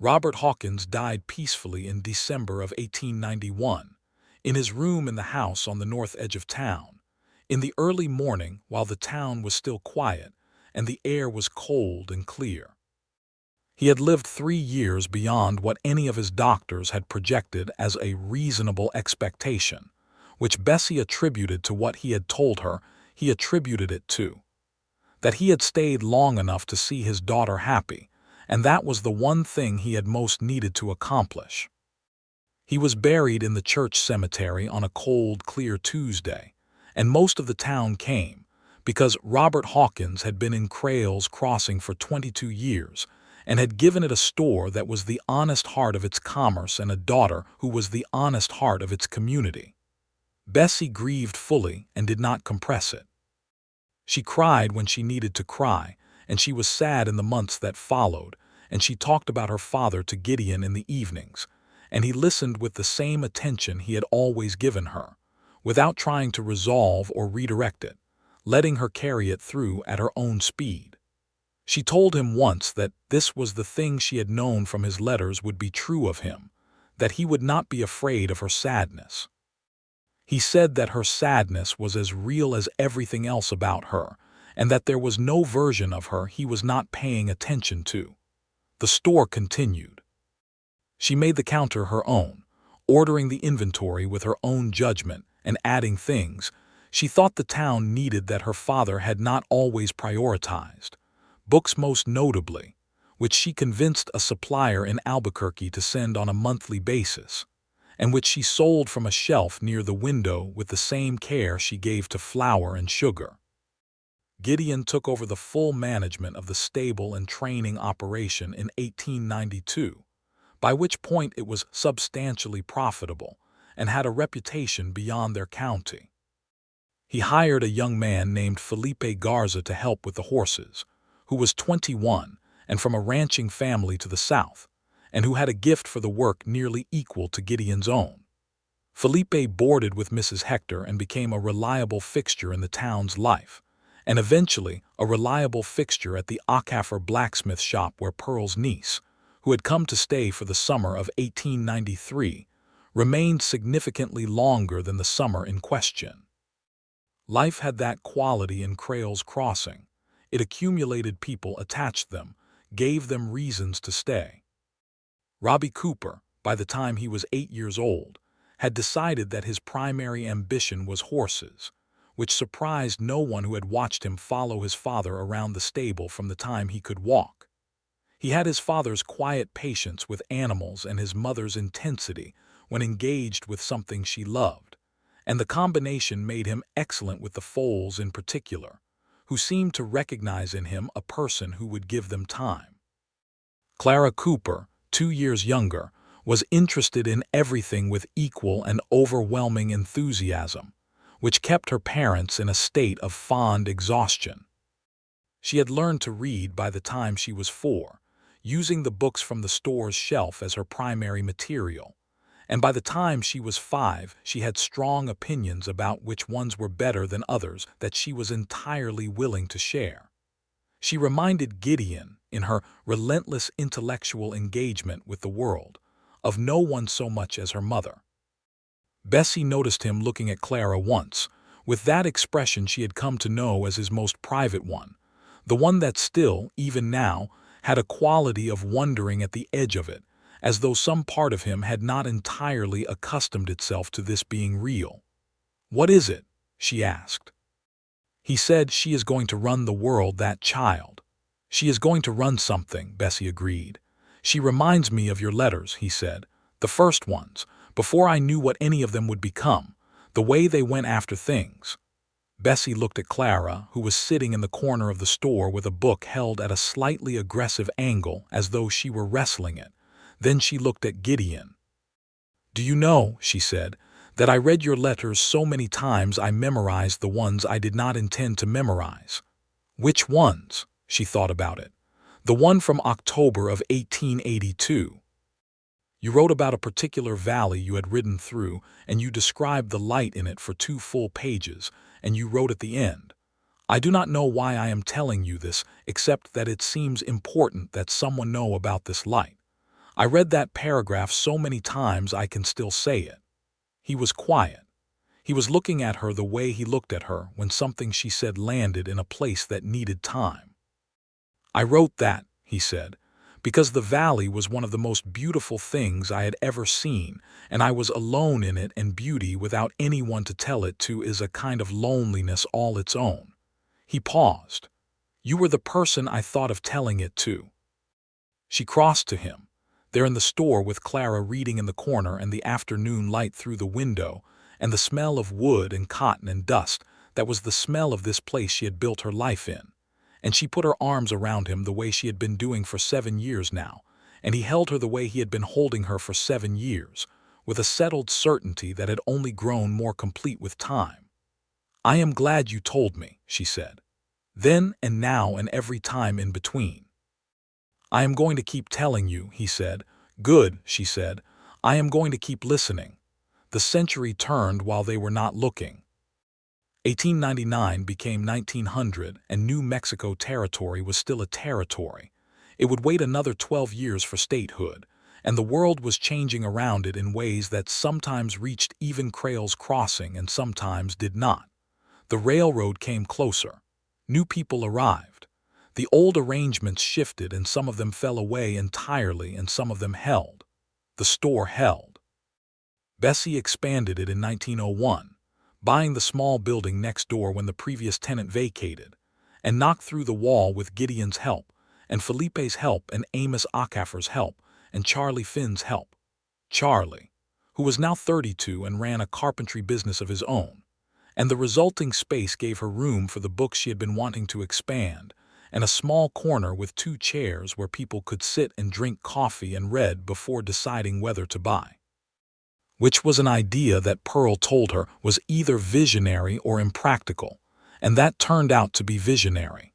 [SPEAKER 1] Robert Hawkins died peacefully in December of 1891, in his room in the house on the north edge of town, in the early morning while the town was still quiet and the air was cold and clear. He had lived 3 years beyond what any of his doctors had projected as a reasonable expectation, which Bessie attributed to what he had told her. He attributed it to that he had stayed long enough to see his daughter happy, and that was the one thing he had most needed to accomplish. He was buried in the church cemetery on a cold, clear Tuesday, and most of the town came, because Robert Hawkins had been in Crayle's Crossing for 22 years, and had given it a store that was the honest heart of its commerce and a daughter who was the honest heart of its community. Bessie grieved fully and did not compress it. She cried when she needed to cry, and she was sad in the months that followed, and she talked about her father to Gideon in the evenings, and he listened with the same attention he had always given her, without trying to resolve or redirect it, letting her carry it through at her own speed. She told him once that this was the thing she had known from his letters would be true of him, that he would not be afraid of her sadness. He said that her sadness was as real as everything else about her, and that there was no version of her he was not paying attention to. The store continued. She made the counter her own, ordering the inventory with her own judgment and adding things she thought the town needed that her father had not always prioritized, books most notably, which she convinced a supplier in Albuquerque to send on a monthly basis, and which she sold from a shelf near the window with the same care she gave to flour and sugar. Gideon took over the full management of the stable and training operation in 1892, by which point it was substantially profitable and had a reputation beyond their county. He hired a young man named Felipe Garza to help with the horses, who was 21 and from a ranching family to the south, and who had a gift for the work nearly equal to Gideon's own. Felipe boarded with Mrs. Hector and became a reliable fixture in the town's life, and eventually a reliable fixture at the Ockafer blacksmith shop where Pearl's niece, who had come to stay for the summer of 1893, remained significantly longer than the summer in question. Life had that quality in Crayle's Crossing. It accumulated people, attached them, gave them reasons to stay. Robbie Cooper, by the time he was 8 years old, had decided that his primary ambition was horses, which surprised no one who had watched him follow his father around the stable from the time he could walk. He had his father's quiet patience with animals and his mother's intensity when engaged with something she loved, and the combination made him excellent with the foals in particular, who seemed to recognize in him a person who would give them time. Clara Cooper, 2 years younger, was interested in everything with equal and overwhelming enthusiasm, which kept her parents in a state of fond exhaustion. She had learned to read by the time she was 4, using the books from the store's shelf as her primary material, and by the time she was 5 she had strong opinions about which ones were better than others that she was entirely willing to share. She reminded Gideon, in her relentless intellectual engagement with the world, of no one so much as her mother. Bessie noticed him looking at Clara once, with that expression she had come to know as his most private one, the one that still, even now, had a quality of wondering at the edge of it, as though some part of him had not entirely accustomed itself to this being real. "What is it?" she asked. He said, "She is going to run the world, that child." "She is going to run something," Bessie agreed. "She reminds me of your letters," he said, "the first ones, before I knew what any of them would become, the way they went after things." Bessie looked at Clara, who was sitting in the corner of the store with a book held at a slightly aggressive angle as though she were wrestling it. Then she looked at Gideon. "Do you know," she said, "that I read your letters so many times I memorized the ones I did not intend to memorize." "Which ones?" She thought about it. "The one from October of 1882. You wrote about a particular valley you had ridden through, and you described the light in it for 2 full pages, and you wrote at the end, "I do not know why I am telling you this, except that it seems important that someone know about this light. I read that paragraph so many times I can still say it." He was quiet. He was looking at her the way he looked at her when something she said landed in a place that needed time. "I wrote that," he said, "because the valley was one of the most beautiful things I had ever seen, and I was alone in it, and beauty without anyone to tell it to is a kind of loneliness all its own." He paused. "You were the person I thought of telling it to." She crossed to him, there in the store with Clara reading in the corner and the afternoon light through the window, and the smell of wood and cotton and dust that was the smell of this place she had built her life in. And she put her arms around him the way she had been doing for 7 years now, and he held her the way he had been holding her for 7 years, with a settled certainty that had only grown more complete with time. "I am glad you told me," she said. "Then and now and every time in between." "I am going to keep telling you," he said. "Good," she said. "I am going to keep listening." The century turned while they were not looking. 1899 became 1900, and New Mexico Territory was still a territory. It would wait another 12 years for statehood, and the world was changing around it in ways that sometimes reached even Crail's Crossing and sometimes did not. The railroad came closer. New people arrived. The old arrangements shifted, and some of them fell away entirely and some of them held. The store held. Bessie expanded it in 1901, buying the small building next door when the previous tenant vacated, and knocked through the wall with Gideon's help, and Felipe's help, and Amos Acaffer's help, and Charlie Finn's help. Charlie, who was now 32 and ran a carpentry business of his own, and the resulting space gave her room for the books she had been wanting to expand, and a small corner with 2 chairs where people could sit and drink coffee and read before deciding whether to buy. Which was an idea that Pearl told her was either visionary or impractical, and that turned out to be visionary.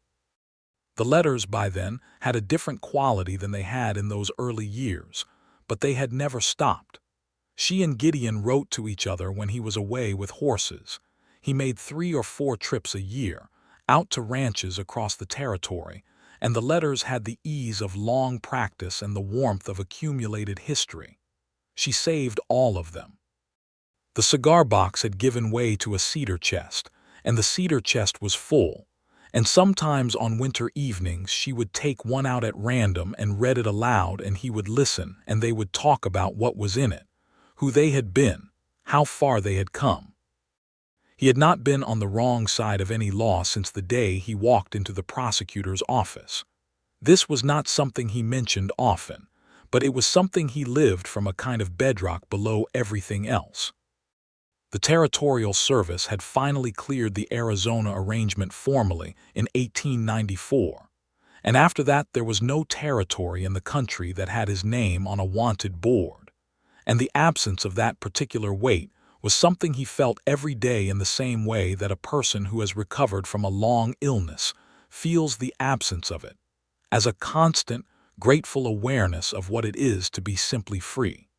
[SPEAKER 1] The letters by then had a different quality than they had in those early years, but they had never stopped. She and Gideon wrote to each other when he was away with horses. He made 3 or 4 trips a year, out to ranches across the territory, and the letters had the ease of long practice and the warmth of accumulated history. She saved all of them. The cigar box had given way to a cedar chest, and the cedar chest was full, and sometimes on winter evenings she would take one out at random and read it aloud, and he would listen, and they would talk about what was in it, who they had been, how far they had come. He had not been on the wrong side of any law since the day he walked into the prosecutor's office. This was not something he mentioned often, but it was something he lived from, a kind of bedrock below everything else. The Territorial Service had finally cleared the Arizona arrangement formally in 1894, and after that there was no territory in the country that had his name on a wanted board, and the absence of that particular weight was something he felt every day in the same way that a person who has recovered from a long illness feels the absence of it, as a constant, grateful awareness of what it is to be simply free.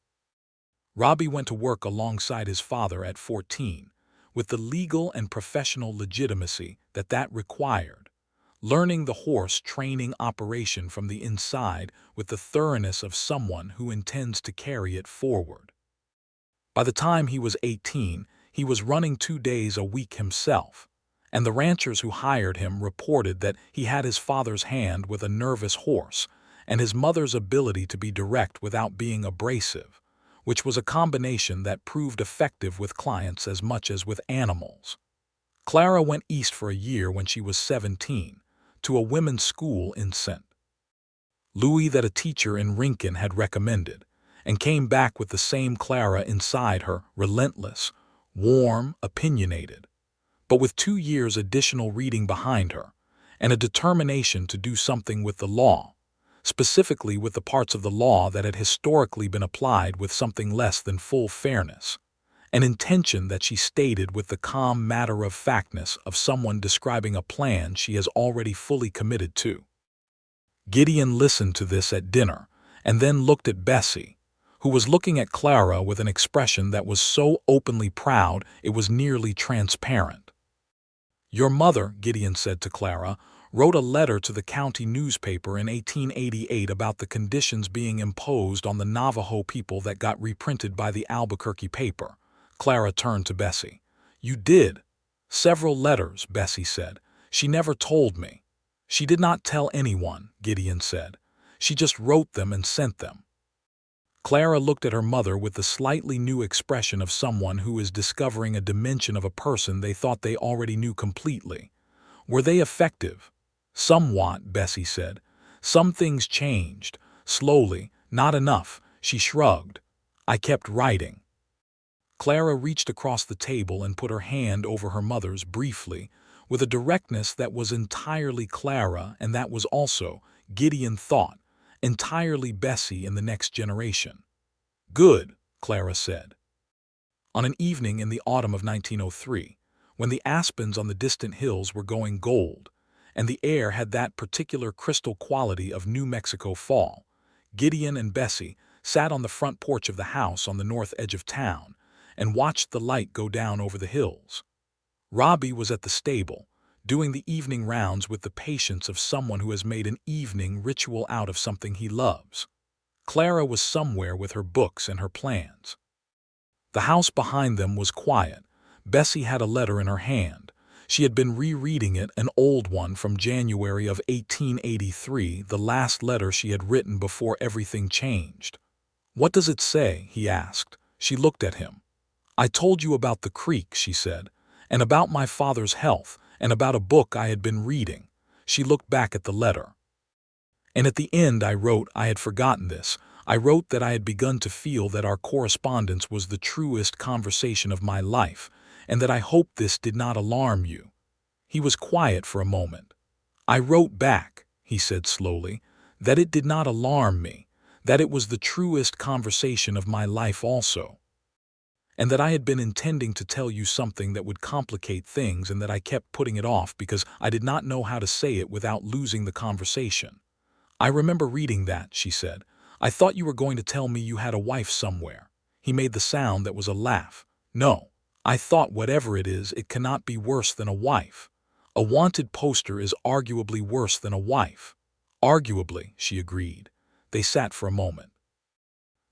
[SPEAKER 1] Robbie went to work alongside his father at 14, with the legal and professional legitimacy that required, learning the horse training operation from the inside with the thoroughness of someone who intends to carry it forward. By the time he was 18, he was running 2 days a week himself, and the ranchers who hired him reported that he had his father's hand with a nervous horse and his mother's ability to be direct without being abrasive, which was a combination that proved effective with clients as much as with animals. Clara went east for a year when she was 17, to a women's school in St. Louis that a teacher in Rincon had recommended, and came back with the same Clara inside her, relentless, warm, opinionated, but with 2 years additional reading behind her, and a determination to do something with the law, specifically with the parts of the law that had historically been applied with something less than full fairness, an intention that she stated with the calm matter-of-factness of someone describing a plan she has already fully committed to. Gideon listened to this at dinner, and then looked at Bessie, who was looking at Clara with an expression that was so openly proud it was nearly transparent. "Your mother," Gideon said to Clara, "wrote a letter to the county newspaper in 1888 about the conditions being imposed on the Navajo people that got reprinted by the Albuquerque paper." Clara turned to Bessie. "You did?" "Several letters," Bessie said. "She never told me." "She did not tell anyone," Gideon said. "She just wrote them and sent them." Clara looked at her mother with the slightly new expression of someone who is discovering a dimension of a person they thought they already knew completely. "Were they effective?" "Somewhat," Bessie said. "Some things changed. Slowly. Not enough." She shrugged. "I kept writing." Clara reached across the table and put her hand over her mother's briefly, with a directness that was entirely Clara, and that was also, Gideon thought, entirely Bessie in the next generation. "Good," Clara said. On an evening in the autumn of 1903, when the aspens on the distant hills were going gold, and the air had that particular crystal quality of New Mexico fall, Gideon and Bessie sat on the front porch of the house on the north edge of town and watched the light go down over the hills. Robbie was at the stable, doing the evening rounds with the patience of someone who has made an evening ritual out of something he loves. Clara was somewhere with her books and her plans. The house behind them was quiet. Bessie had a letter in her hand. She had been rereading it, an old one from January of 1883, the last letter she had written before everything changed. "What does it say?" he asked. She looked at him. "I told you about the creek," she said, "and about my father's health, and about a book I had been reading." She looked back at the letter. "And at the end I wrote, I had forgotten this, I wrote that I had begun to feel that our correspondence was the truest conversation of my life, and that I hoped this did not alarm you." He was quiet for a moment. "I wrote back," he said slowly, "that it did not alarm me, that it was the truest conversation of my life also, and that I had been intending to tell you something that would complicate things and that I kept putting it off because I did not know how to say it without losing the conversation." "I remember reading that," she said. "I thought you were going to tell me you had a wife somewhere." He made the sound that was a laugh. "No. I thought whatever it is, it cannot be worse than a wife. A wanted poster is arguably worse than a wife." "Arguably," she agreed. They sat for a moment.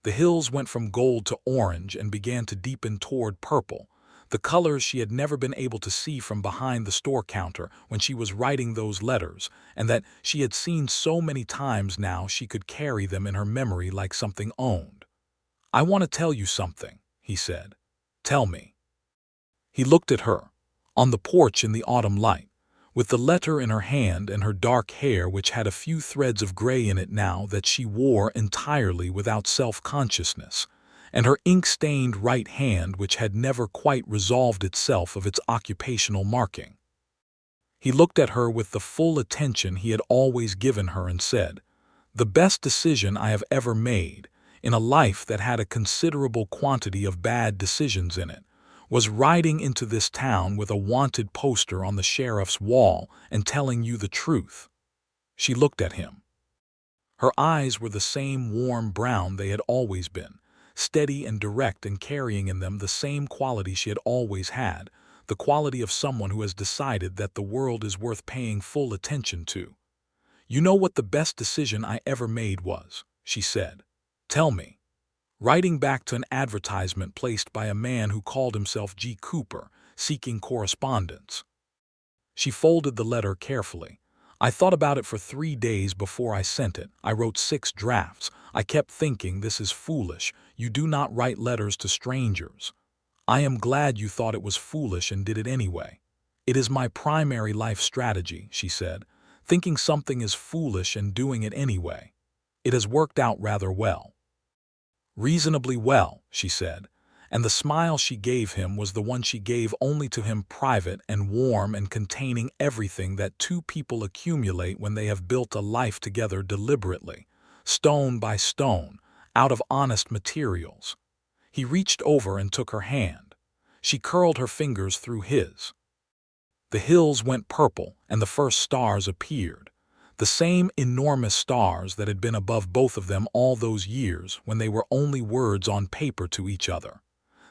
[SPEAKER 1] The hills went from gold to orange and began to deepen toward purple, the colors she had never been able to see from behind the store counter when she was writing those letters, and that she had seen so many times now she could carry them in her memory like something owned. "I want to tell you something," he said. "Tell me." He looked at her, on the porch in the autumn light, with the letter in her hand and her dark hair which had a few threads of gray in it now that she wore entirely without self-consciousness, and her ink-stained right hand which had never quite resolved itself of its occupational marking. He looked at her with the full attention he had always given her and said, "The best decision I have ever made, in a life that had a considerable quantity of bad decisions in it, was riding into this town with a wanted poster on the sheriff's wall and telling you the truth." She looked at him. Her eyes were the same warm brown they had always been, steady and direct and carrying in them the same quality she had always had, the quality of someone who has decided that the world is worth paying full attention to. "You know what the best decision I ever made was," she said. "Tell me." "Writing back to an advertisement placed by a man who called himself G. Cooper, seeking correspondence." She folded the letter carefully. "I thought about it for 3 days before I sent it. I wrote 6 drafts. I kept thinking, this is foolish. You do not write letters to strangers. I am glad you thought it was foolish and did it anyway. It is my primary life strategy," she said, "thinking something is foolish and doing it anyway. It has worked out rather well." "Reasonably well," she said, and the smile she gave him was the one she gave only to him, private and warm and containing everything that two people accumulate when they have built a life together deliberately, stone by stone, out of honest materials. He reached over and took her hand. She curled her fingers through his. The hills went purple and the first stars appeared. The same enormous stars that had been above both of them all those years when they were only words on paper to each other.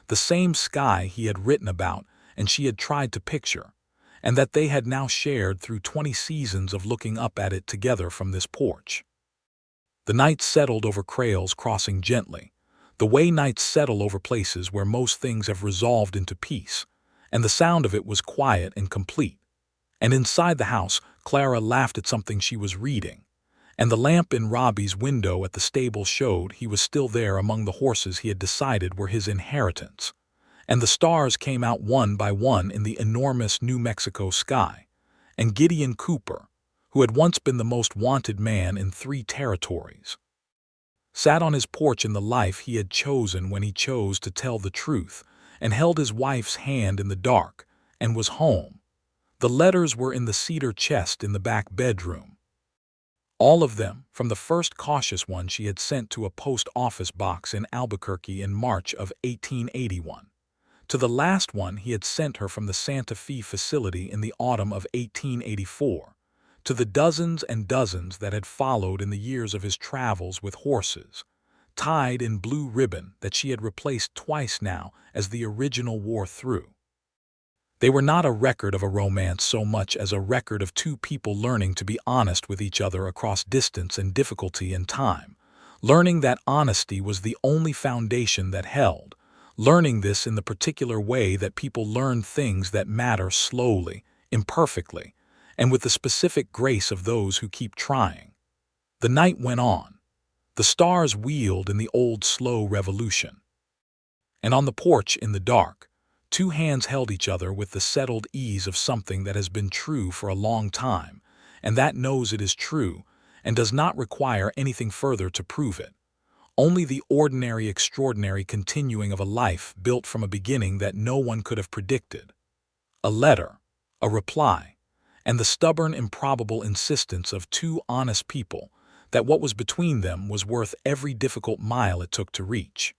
[SPEAKER 1] The same sky he had written about and she had tried to picture, and that they had now shared through 20 seasons of looking up at it together from this porch. The night settled over Crail's Crossing gently, the way nights settle over places where most things have resolved into peace, and the sound of it was quiet and complete. And inside the house, Clara laughed at something she was reading, and the lamp in Robbie's window at the stable showed he was still there among the horses he had decided were his inheritance. And the stars came out one by one in the enormous New Mexico sky, and Gideon Cooper, who had once been the most wanted man in 3 territories, sat on his porch in the life he had chosen when he chose to tell the truth, and held his wife's hand in the dark, and was home. The letters were in the cedar chest in the back bedroom. All of them, from the first cautious one she had sent to a post office box in Albuquerque in March of 1881, to the last one he had sent her from the Santa Fe facility in the autumn of 1884, to the dozens and dozens that had followed in the years of his travels with horses, tied in blue ribbon that she had replaced twice now as the original wore through. They were not a record of a romance so much as a record of 2 people learning to be honest with each other across distance and difficulty and time, learning that honesty was the only foundation that held, learning this in the particular way that people learn things that matter slowly, imperfectly, and with the specific grace of those who keep trying. The night went on. The stars wheeled in the old slow revolution. And on the porch in the dark, 2 hands held each other with the settled ease of something that has been true for a long time, and that knows it is true, and does not require anything further to prove it. Only the ordinary extraordinary continuing of a life built from a beginning that no one could have predicted. A letter, a reply, and the stubborn improbable insistence of 2 honest people that what was between them was worth every difficult mile it took to reach.